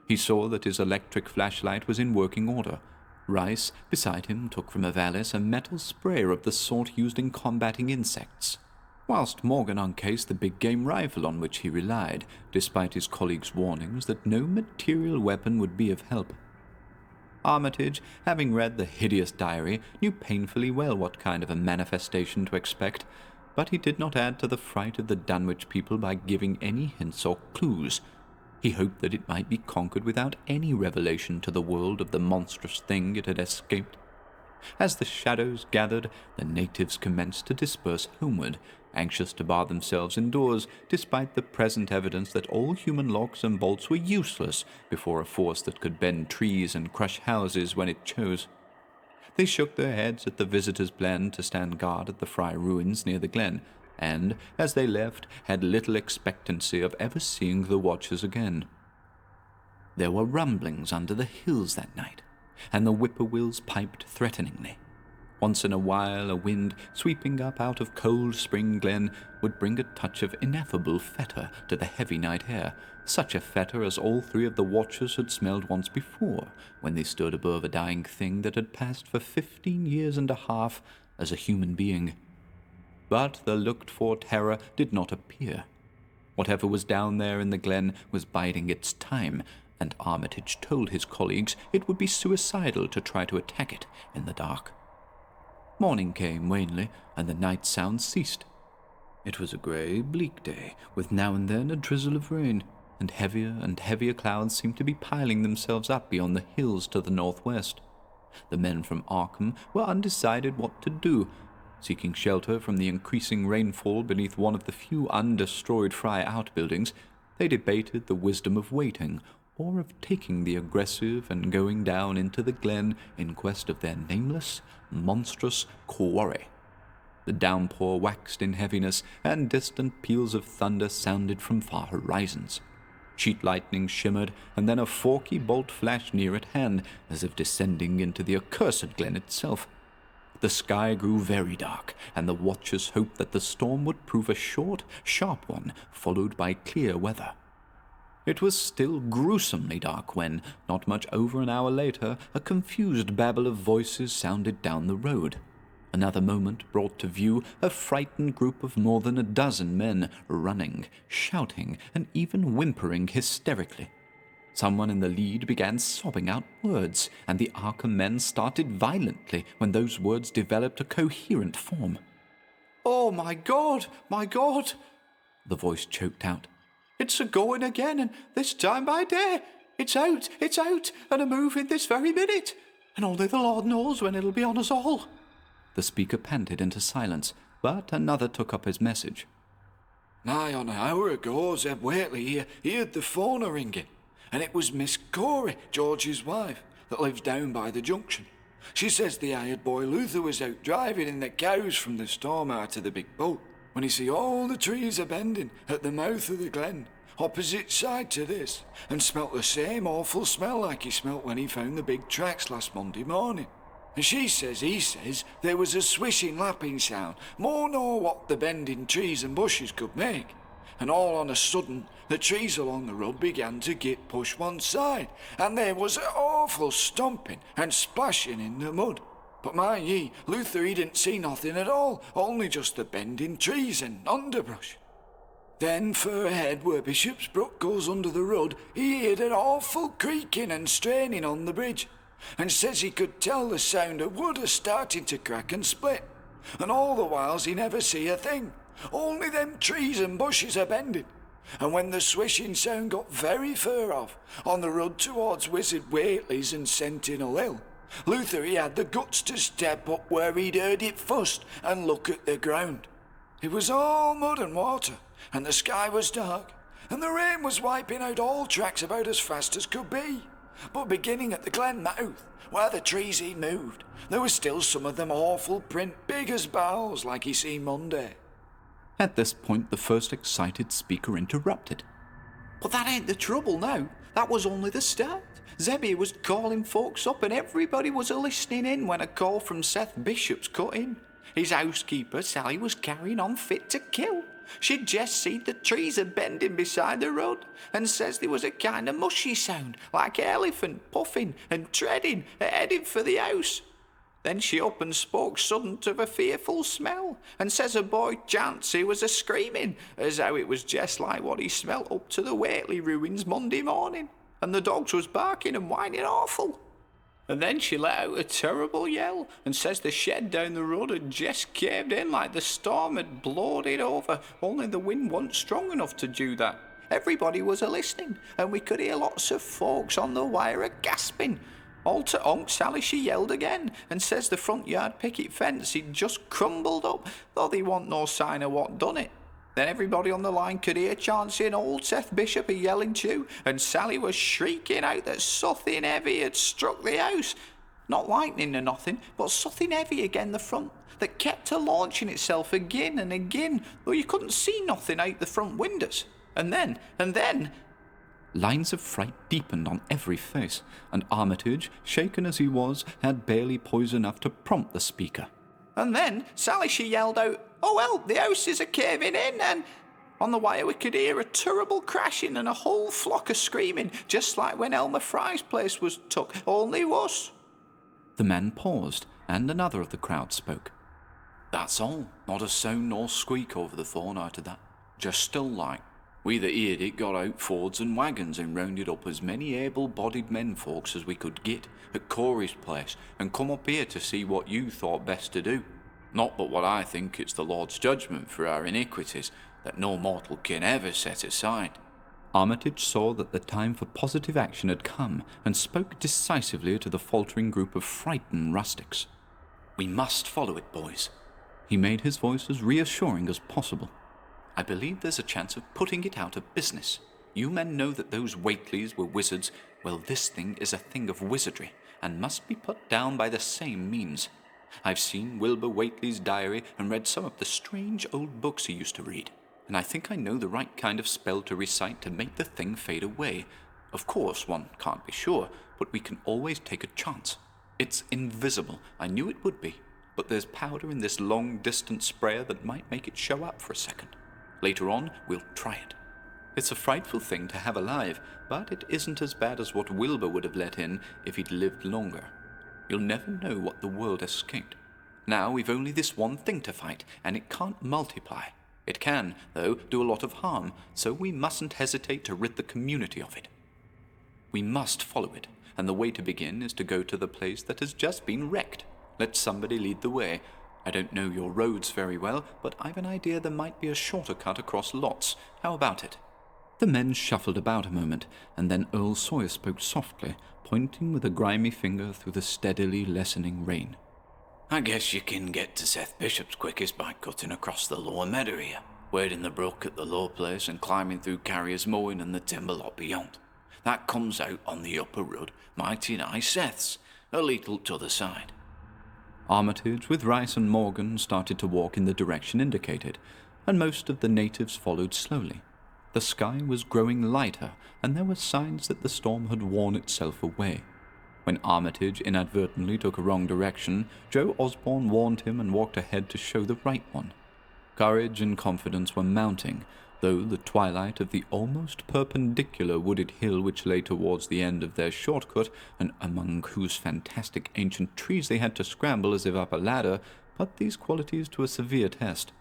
Speaker 1: He saw that his electric flashlight was in working order. Rice, beside him, took from a valise a metal sprayer of the sort used in combating insects, whilst Morgan uncased the big game rifle on which he relied, despite his colleague's warnings that no material weapon would be of help. Armitage, having read the hideous diary, knew painfully well what kind of a manifestation to expect, but he did not add to the fright of the Dunwich people by giving any hints or clues. He hoped that it might be conquered without any revelation to the world of the monstrous thing it had escaped. As the shadows gathered, the natives commenced to disperse homeward, anxious to bar themselves indoors, despite the present evidence that all human locks and bolts were useless before a force that could bend trees and crush houses when it chose. They shook their heads at the visitors' plan to stand guard at the Fry ruins near the glen, and, as they left, had little expectancy of ever seeing the watchers again. There were rumblings under the hills that night, and the whippoorwills piped threateningly. Once in a while a wind, sweeping up out of cold spring glen, would bring a touch of ineffable fetor to the heavy night air, such a fetor as all three of the watchers had smelled once before, when they stood above a dying thing that had passed for 15 years and a half as a human being. But the looked-for terror did not appear. Whatever was down there in the glen was biding its time, and Armitage told his colleagues it would be suicidal to try to attack it in the dark. Morning came wanly, and the night sounds ceased. It was a grey, bleak day, with now and then a drizzle of rain, and heavier clouds seemed to be piling themselves up beyond the hills to the northwest. The men from Arkham were undecided what to do. Seeking shelter from the increasing rainfall beneath one of the few undestroyed Fry outbuildings, they debated the wisdom of waiting, or of taking the aggressive and going down into the glen in quest of their nameless, monstrous quarry. The downpour waxed in heaviness, and distant peals of thunder sounded from far horizons. Sheet lightning shimmered, and then a forky bolt flashed near at hand, as if descending into the accursed glen itself. The sky grew very dark, and the watchers hoped that the storm would prove a short, sharp one, followed by clear weather. It was still gruesomely dark when, not much over an hour later, a confused babble of voices sounded down the road. Another moment brought to view a frightened group of more than a dozen men, running, shouting, and even whimpering hysterically. Someone in the lead began sobbing out words, and the Arkham men started violently when those words developed a coherent form.
Speaker 3: "Oh, my God, my God!"
Speaker 1: the voice choked out.
Speaker 3: "It's a-going again, and this time by day. It's out, and a-moving this very minute. And only the Lord knows when it'll be on us all."
Speaker 1: The speaker panted into silence, but another took up his message.
Speaker 3: "Nigh on an hour ago, Zeb Whately he heard the phone a-ringing, and it was Miss Corey, George's wife, that lives down by the junction. She says the hired boy Luther was out driving in the cows from the storm out of the big boat, when he see all the trees a-bending at the mouth of the glen, opposite side to this, and smelt the same awful smell like he smelt when he found the big tracks last Monday morning. And he says there was a swishing, lapping sound, more nor what the bending trees and bushes could make. And all on a sudden, the trees along the road began to get pushed one side, and there was an awful stomping and splashing in the mud. But mind ye, Luther he didn't see nothing at all, only just the bending trees and underbrush. Then fur ahead where Bishop's Brook goes under the road, he heard an awful creaking and straining on the bridge, and says he could tell the sound of wood starting to crack and split. And all the whiles he never see a thing, only them trees and bushes a-bending. And when the swishing sound got very fur off, on the road towards Wizard Whately's and Sentinel Hill, Luther he had the guts to step up where he'd heard it first and look at the ground. It was all mud and water, and the sky was dark, and the rain was wiping out all tracks about as fast as could be. But beginning at the glen mouth, where the trees he moved, there was still some of them awful print big as boughs like he seen Monday.
Speaker 1: At this point, the first excited speaker interrupted.
Speaker 2: But that ain't the trouble now. That was only the start. Zebby was calling folks up and everybody was a-listening in when a call from Seth Bishop's cut in. His housekeeper, Sally, was carrying on fit to kill. She'd just seen the trees a-bending beside the road and says there was a kind of mushy sound, like an elephant puffing and treading, heading for the house. Then she up and spoke sudden of a fearful smell, and says a boy Chancy was a-screaming, as how it was just like what he smelt up to the Waitley ruins Monday morning, and the dogs was barking and whining awful. And then she let out a terrible yell, and says the shed down the road had just caved in like the storm had blowed it over, only the wind wasn't strong enough to do that. Everybody was a-listening, and we could hear lots of folks on the wire a-gasping. All to onk Sally she yelled again, and says the front yard picket fence he'd just crumbled up, though there wasn't no sign of what done it. Then everybody on the line could hear Chauncey and old Seth Bishop a-yelling too, and Sally was shrieking out that something heavy had struck the house. Not lightning or nothing, but something heavy again the front, that kept a-launching itself again and again, though you couldn't see nothing out the front windows. And then...
Speaker 1: Lines of fright deepened on every face, and Armitage, shaken as he was, had barely poise enough to prompt the speaker.
Speaker 2: And then Sally she yelled out, "Oh help, the house is a-caving in," and on the wire we could hear a terrible crashing and a whole flock of-screaming, just like when Elmer Fry's place was took, only worse.
Speaker 1: The man paused, and another of the crowd spoke.
Speaker 4: "That's all. Not a sound nor squeak over the thorn out of that. Just still like. We that heard it got out Fords and wagons and rounded up as many able-bodied men folks as we could get at Corey's place and come up here to see what you thought best to do. Not but what I think it's the Lord's judgment for our iniquities that no mortal can ever set aside."
Speaker 1: Armitage saw that the time for positive action had come and spoke decisively to the faltering group of frightened rustics.
Speaker 4: "We must follow it, boys."
Speaker 1: He made his voice as reassuring as possible.
Speaker 4: "I believe there's a chance of putting it out of business. You men know that those Whateleys were wizards. Well, this thing is a thing of wizardry, and must be put down by the same means. I've seen Wilbur Whately's diary and read some of the strange old books he used to read, and I think I know the right kind of spell to recite to make the thing fade away. Of course, one can't be sure, but we can always take a chance. It's invisible. I knew it would be, but there's powder in this long-distance sprayer that might make it show up for a second. Later on, we'll try it. It's a frightful thing to have alive, but it isn't as bad as what Wilbur would have let in if he'd lived longer. You'll never know what the world escaped. Now we've only this one thing to fight, and it can't multiply. It can, though, do a lot of harm, so we mustn't hesitate to rid the community of it. We must follow it, and the way to begin is to go to the place that has just been wrecked. Let somebody lead the way. I don't know your roads very well, but I've an idea there might be a shorter cut across lots. How about it?"
Speaker 1: The men shuffled about a moment, and then Earl Sawyer spoke softly, pointing with a grimy finger through the steadily lessening rain.
Speaker 2: "I guess you can get to Seth Bishop's quickest by cutting across the lower meadow here, wading the brook at the low place and climbing through Carrier's Mowing and the timber lot beyond. That comes out on the upper road, mighty nigh Seth's, a little t'other side."
Speaker 1: Armitage, with Rice and Morgan, started to walk in the direction indicated, and most of the natives followed slowly. The sky was growing lighter, and there were signs that the storm had worn itself away. When Armitage inadvertently took a wrong direction, Joe Osborne warned him and walked ahead to show the right one. Courage and confidence were mounting, though the twilight of the almost perpendicular wooded hill which lay towards the end of their shortcut, and among whose fantastic ancient trees they had to scramble as if up a ladder, put these qualities to a severe test.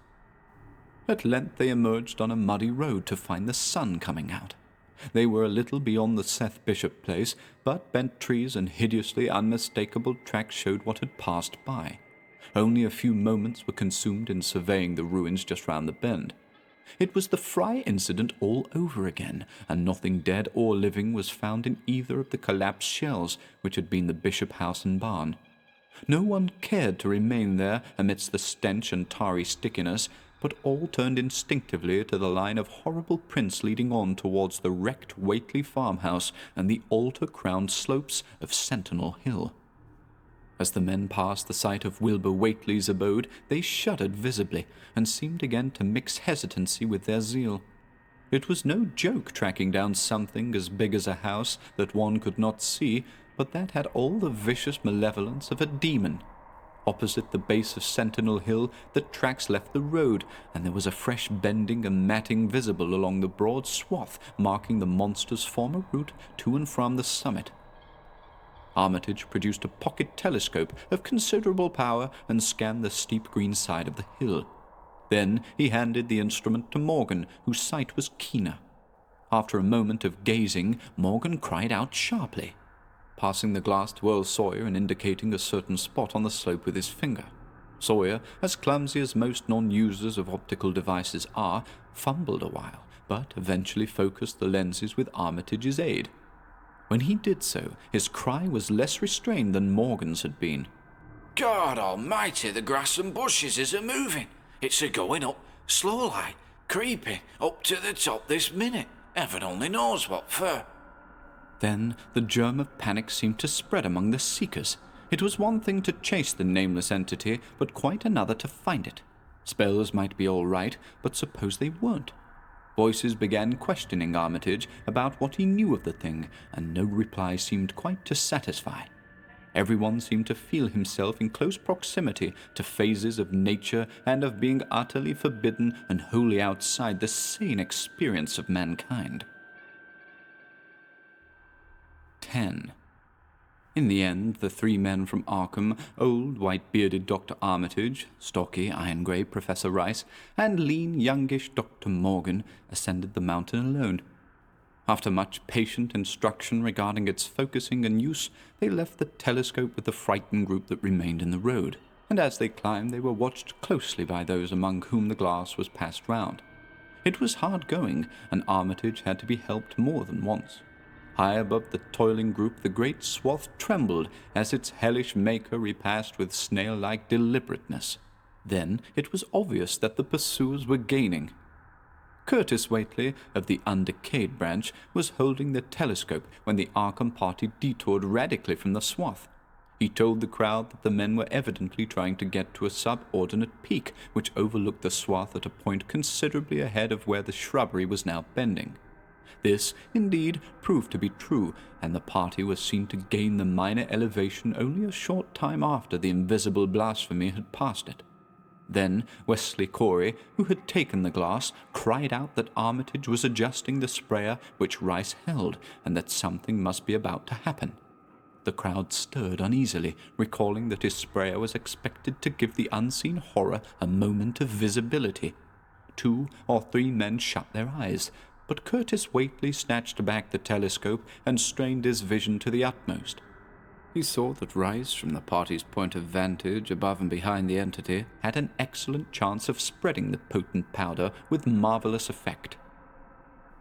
Speaker 1: At length they emerged on a muddy road to find the sun coming out. They were a little beyond the Seth Bishop place, but bent trees and hideously unmistakable tracks showed what had passed by. Only a few moments were consumed in surveying the ruins just round the bend. It was the Fry incident all over again, and nothing dead or living was found in either of the collapsed shells which had been the Bishop house and barn. No one cared to remain there amidst the stench and tarry stickiness, but all turned instinctively to the line of horrible prints leading on towards the wrecked Whately farmhouse and the altar-crowned slopes of Sentinel Hill. As the men passed the site of Wilbur Whately's abode, they shuddered visibly and seemed again to mix hesitancy with their zeal. It was no joke tracking down something as big as a house that one could not see, but that had all the vicious malevolence of a demon. Opposite the base of Sentinel Hill, the tracks left the road, and there was a fresh bending and matting visible along the broad swath marking the monster's former route to and from the summit. Armitage produced a pocket telescope of considerable power and scanned the steep green side of the hill. Then he handed the instrument to Morgan, whose sight was keener. After a moment of gazing, Morgan cried out sharply, passing the glass to Earl Sawyer and indicating a certain spot on the slope with his finger. Sawyer, as clumsy as most non-users of optical devices are, fumbled a while, but eventually focused the lenses with Armitage's aid. When he did so, his cry was less restrained than Morgan's had been.
Speaker 3: God almighty, the grass and bushes is a-moving. It's a-going up, slow-like, creeping, up to the top this minute. Heaven only knows what for.
Speaker 1: Then the germ of panic seemed to spread among the seekers. It was one thing to chase the nameless entity, but quite another to find it. Spells might be all right, but suppose they weren't? Voices began questioning Armitage about what he knew of the thing, and no reply seemed quite to satisfy. Everyone seemed to feel himself in close proximity to phases of nature and of being utterly forbidden and wholly outside the sane experience of mankind. 10. In the end, the three men from Arkham, old, white-bearded Dr. Armitage, stocky, iron-grey Professor Rice, and lean, youngish Dr. Morgan, ascended the mountain alone. After much patient instruction regarding its focusing and use, they left the telescope with the frightened group that remained in the road, and as they climbed they were watched closely by those among whom the glass was passed round. It was hard going, and Armitage had to be helped more than once. High above the toiling group the great swath trembled as its hellish maker repassed with snail-like deliberateness. Then it was obvious that the pursuers were gaining. Curtis Whately, of the undecayed branch, was holding the telescope when the Arkham party detoured radically from the swath. He told the crowd that the men were evidently trying to get to a subordinate peak which overlooked the swath at a point considerably ahead of where the shrubbery was now bending. This, indeed, proved to be true, and the party was seen to gain the minor elevation only a short time after the invisible blasphemy had passed it. Then Wesley Corey, who had taken the glass, cried out that Armitage was adjusting the sprayer which Rice held, and that something must be about to happen. The crowd stirred uneasily, recalling that his sprayer was expected to give the unseen horror a moment of visibility. 2 or 3 men shut their eyes, but Curtis Whately snatched back the telescope and strained his vision to the utmost. He saw that Rice, from the party's point of vantage above and behind the entity, had an excellent chance of spreading the potent powder with marvellous effect.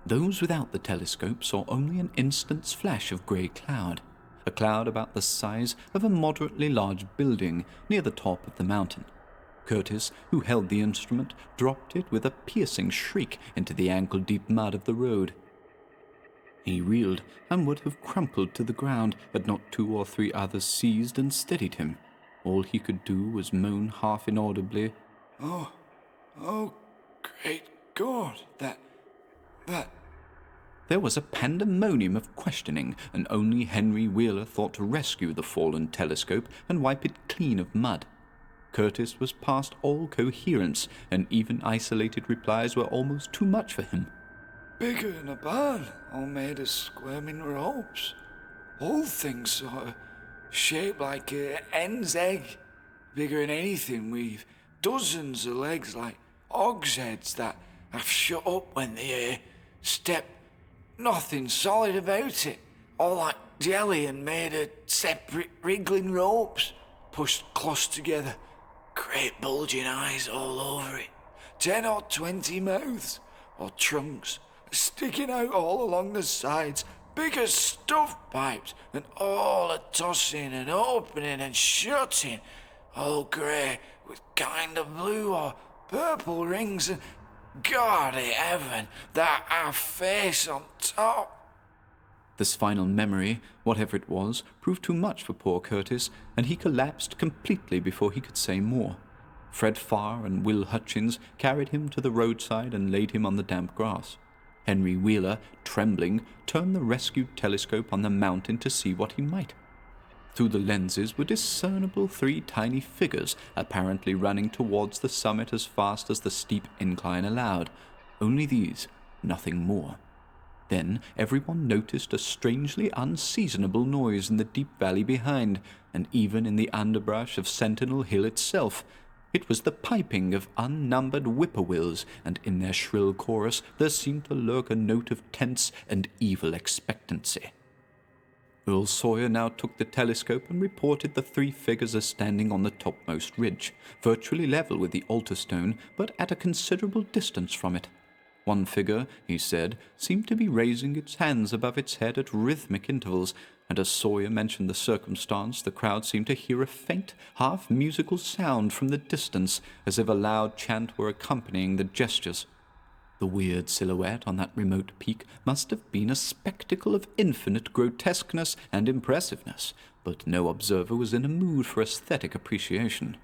Speaker 1: Those without the telescope saw only an instant's flash of grey cloud, a cloud about the size of a moderately large building near the top of the mountain. Curtis, who held the instrument, dropped it with a piercing shriek into the ankle-deep mud of the road. He reeled and would have crumpled to the ground had not 2 or 3 others seized and steadied him. All he could do was moan half inaudibly,
Speaker 3: Oh, great God, that...
Speaker 1: There was a pandemonium of questioning, and only Henry Wheeler thought to rescue the fallen telescope and wipe it clean of mud. Curtis was past all coherence, and even isolated replies were almost too much for him.
Speaker 3: Bigger than a barn, all made of squirming ropes. Whole things sort of shaped like a hen's egg. Bigger than anything we've. Dozens of legs like hogsheads that have shut up when they step. Nothing solid about it. All like jelly and made of separate wriggling ropes, pushed close together. Great bulging eyes all over it. 10 or 20 mouths, or trunks, sticking out all along the sides, big as stovepipes, and all a-tossing and opening and shutting, all grey with kind of blue or purple rings, and God in heaven, that our face on top.
Speaker 1: This final memory, whatever it was, proved too much for poor Curtis, and he collapsed completely before he could say more. Fred Farr and Will Hutchins carried him to the roadside and laid him on the damp grass. Henry Wheeler, trembling, turned the rescued telescope on the mountain to see what he might. Through the lenses were discernible 3 tiny figures, apparently running towards the summit as fast as the steep incline allowed. Only these, nothing more. Then everyone noticed a strangely unseasonable noise in the deep valley behind, and even in the underbrush of Sentinel Hill itself. It was the piping of unnumbered whippoorwills, and in their shrill chorus there seemed to lurk a note of tense and evil expectancy. Earl Sawyer now took the telescope and reported the 3 figures as standing on the topmost ridge, virtually level with the altar stone, but at a considerable distance from it. One figure, he said, seemed to be raising its hands above its head at rhythmic intervals, and as Sawyer mentioned the circumstance, the crowd seemed to hear a faint, half-musical sound from the distance, as if a loud chant were accompanying the gestures. The weird silhouette on that remote peak must have been a spectacle of infinite grotesqueness and impressiveness, but no observer was in a mood for aesthetic appreciation.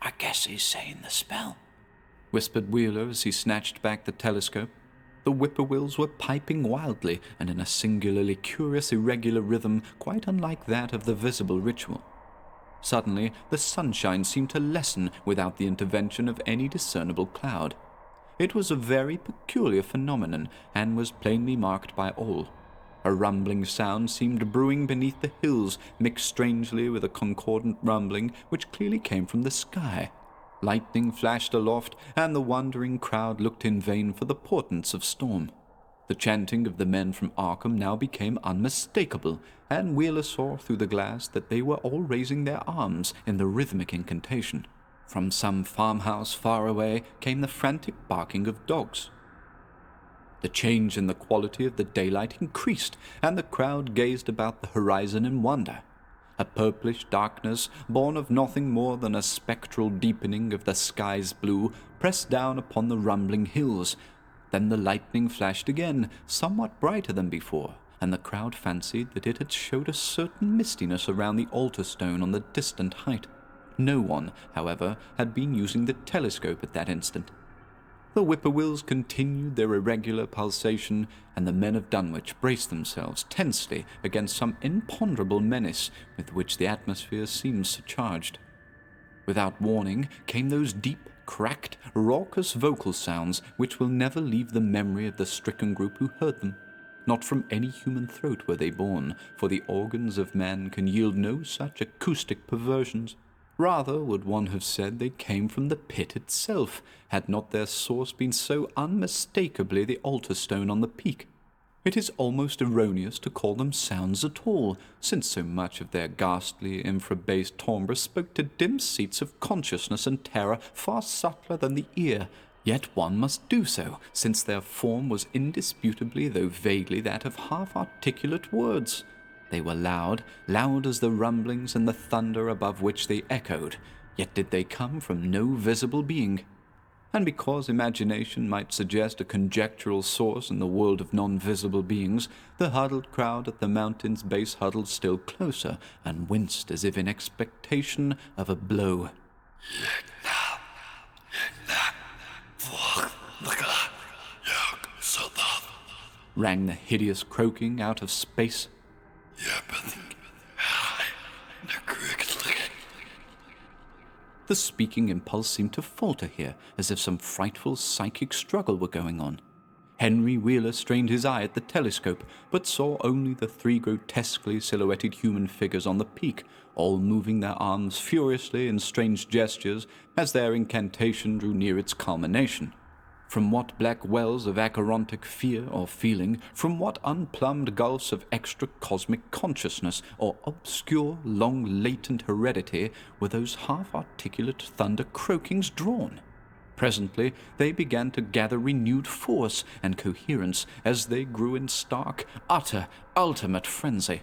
Speaker 2: I guess he's saying the spell,
Speaker 1: whispered Wheeler as he snatched back the telescope. The whippoorwills were piping wildly and in a singularly curious irregular rhythm quite unlike that of the visible ritual. Suddenly the sunshine seemed to lessen without the intervention of any discernible cloud. It was a very peculiar phenomenon, and was plainly marked by all. A rumbling sound seemed brewing beneath the hills, mixed strangely with a concordant rumbling which clearly came from the sky. Lightning flashed aloft, and the wondering crowd looked in vain for the portents of storm. The chanting of the men from Arkham now became unmistakable, and Wheeler saw through the glass that they were all raising their arms in the rhythmic incantation. From some farmhouse far away came the frantic barking of dogs. The change in the quality of the daylight increased, and the crowd gazed about the horizon in wonder. A purplish darkness, born of nothing more than a spectral deepening of the sky's blue, pressed down upon the rumbling hills. Then the lightning flashed again, somewhat brighter than before, and the crowd fancied that it had showed a certain mistiness around the altar stone on the distant height. No one, however, had been using the telescope at that instant. The whippoorwills continued their irregular pulsation, and the men of Dunwich braced themselves tensely against some imponderable menace with which the atmosphere seemed surcharged. Without warning came those deep, cracked, raucous vocal sounds which will never leave the memory of the stricken group who heard them. Not from any human throat were they born, for the organs of man can yield no such acoustic perversions. Rather would one have said they came from the pit itself, had not their source been so unmistakably the altar stone on the peak. It is almost erroneous to call them sounds at all, since so much of their ghastly infra-bass timbre spoke to dim seats of consciousness and terror far subtler than the ear. Yet one must do so, since their form was indisputably, though vaguely, that of half-articulate words. They were loud, loud as the rumblings and the thunder above which they echoed, yet did they come from no visible being. And because imagination might suggest a conjectural source in the world of non-visible beings, the huddled crowd at the mountain's base huddled still closer, and winced as if in expectation of a blow. Rang the hideous croaking out of space. The speaking impulse seemed to falter here, as if some frightful psychic struggle were going on. Henry Wheeler strained his eye at the telescope, but saw only the 3 grotesquely silhouetted human figures on the peak, all moving their arms furiously in strange gestures as their incantation drew near its culmination. From what black wells of acherontic fear or feeling, from what unplumbed gulfs of extra-cosmic consciousness or obscure, long-latent heredity were those half-articulate thunder-croakings drawn? Presently they began to gather renewed force and coherence as they grew in stark, utter, ultimate frenzy.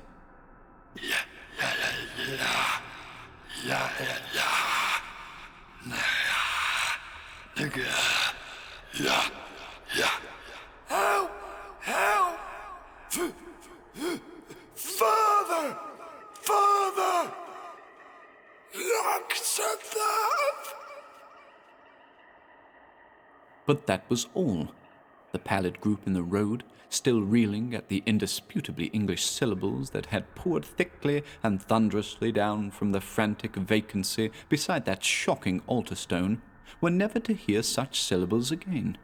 Speaker 3: Yeah. Help! Help! Father! Father! Locked at that!
Speaker 1: But that was all. The pallid group in the road, still reeling at the indisputably English syllables that had poured thickly and thunderously down from the frantic vacancy beside that shocking altar stone, were never to hear such syllables again.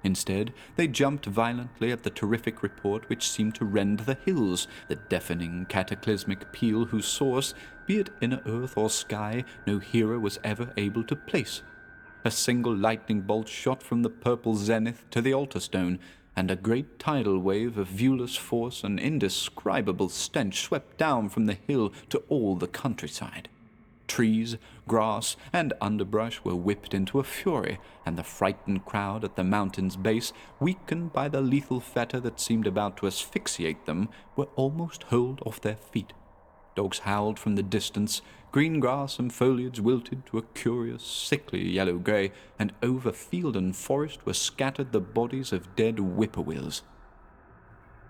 Speaker 1: Instead, they jumped violently at the terrific report which seemed to rend the hills, the deafening cataclysmic peal whose source, be it inner earth or sky, no hearer was ever able to place. A single lightning bolt shot from the purple zenith to the altar stone, and a great tidal wave of viewless force and indescribable stench swept down from the hill to all the countryside. Trees, grass, and underbrush were whipped into a fury, and the frightened crowd at the mountain's base, weakened by the lethal fetter that seemed about to asphyxiate them, were almost hurled off their feet. Dogs howled from the distance, green grass and foliage wilted to a curious, sickly yellow-grey, and over field and forest were scattered the bodies of dead whippoorwills.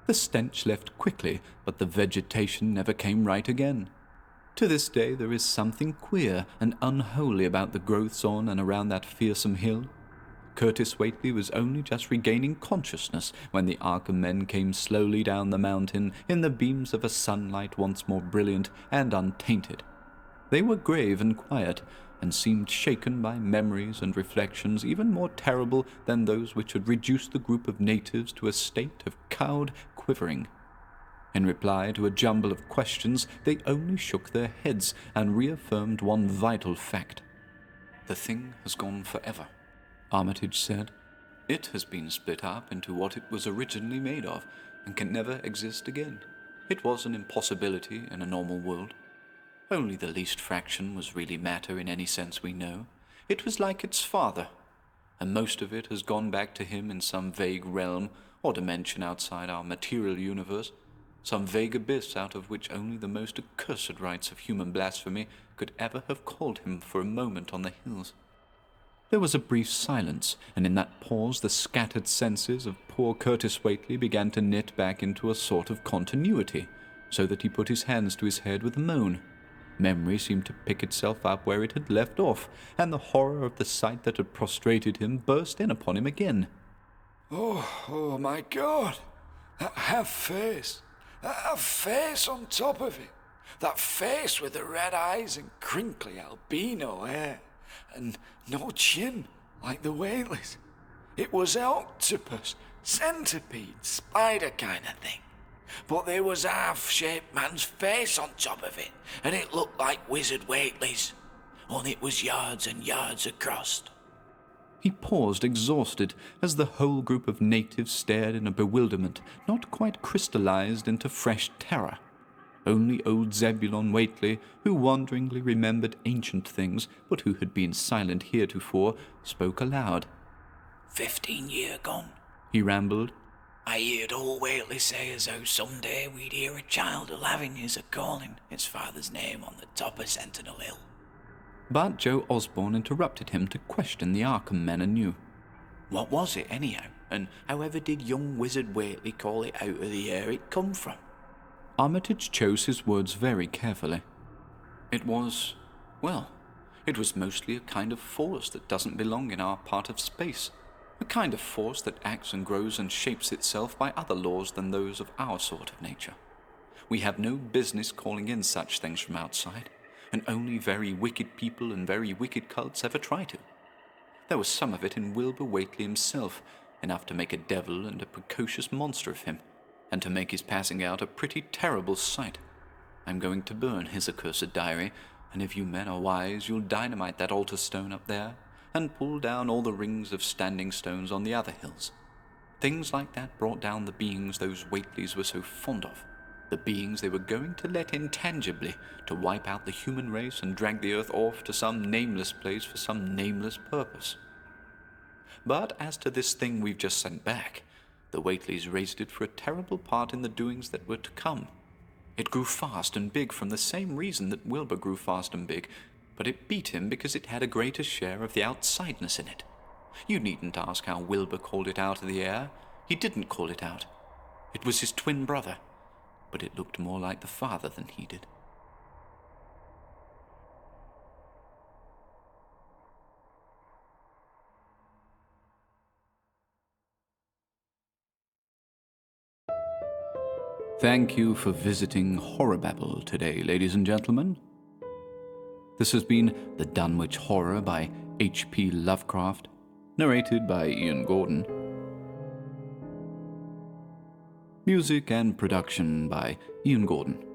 Speaker 1: The stench left quickly, but the vegetation never came right again. To this day there is something queer and unholy about the growths on and around that fearsome hill. Curtis Whately was only just regaining consciousness when the Arkham men came slowly down the mountain in the beams of a sunlight once more brilliant and untainted. They were grave and quiet, and seemed shaken by memories and reflections even more terrible than those which had reduced the group of natives to a state of cowed quivering. In reply to a jumble of questions, they only shook their heads and reaffirmed one vital fact.
Speaker 4: "The thing has gone forever," Armitage said. "It has been split up into what it was originally made of, and can never exist again. It was an impossibility in a normal world. Only the least fraction was really matter in any sense we know. It was like its father, and most of it has gone back to him in some vague realm or dimension outside our material universe, some vague abyss out of which only the most accursed rites of human blasphemy could ever have called him for a moment on the hills."
Speaker 1: There was a brief silence, and in that pause the scattered senses of poor Curtis Whately began to knit back into a sort of continuity, so that he put his hands to his head with a moan. Memory seemed to pick itself up where it had left off, and the horror of the sight that had prostrated him burst in upon him again.
Speaker 3: Oh my God! That face! That face on top of it! That face with the red eyes and crinkly albino hair, and no chin like the Whateleys. It was an octopus, centipede, spider kind of thing. But there was a half-shaped man's face on top of it, and it looked like Wizard Whately's, only it was yards and yards across.
Speaker 1: He paused, exhausted, as the whole group of natives stared in a bewilderment not quite crystallized into fresh terror. Only old Zebulon Whately, who wonderingly remembered ancient things, but who had been silent heretofore, spoke aloud.
Speaker 2: 15 year gone,
Speaker 1: he rambled.
Speaker 2: I heard old Whately say as how someday we'd hear a child of having his a-calling his father's name on the top of Sentinel Hill.
Speaker 1: But Joe Osborne interrupted him to question the Arkham men anew.
Speaker 2: What was it, anyhow? And however did young Wizard Whately call it out of the air it come from?
Speaker 1: Armitage chose his words very carefully.
Speaker 4: It was mostly a kind of force that doesn't belong in our part of space. A kind of force that acts and grows and shapes itself by other laws than those of our sort of nature. We have no business calling in such things from outside, and only very wicked people and very wicked cults ever try to. There was some of it in Wilbur Whately himself, enough to make a devil and a precocious monster of him, and to make his passing out a pretty terrible sight. I'm going to burn his accursed diary, and if you men are wise, you'll dynamite that altar stone up there, and pull down all the rings of standing stones on the other hills. Things like that brought down the beings those Whateleys were so fond of, the beings they were going to let in tangibly to wipe out the human race and drag the earth off to some nameless place for some nameless purpose. But as to this thing we've just sent back, the Whateleys raised it for a terrible part in the doings that were to come. It grew fast and big from the same reason that Wilbur grew fast and big, but it beat him because it had a greater share of the outsideness in it. You needn't ask how Wilbur called it out of the air. He didn't call it out. It was his twin brother, but it looked more like the father than he did. Thank you for visiting HorrorBabble today, ladies and gentlemen. This has been The Dunwich Horror by H.P. Lovecraft, narrated by Ian Gordon. Music and production by Ian Gordon.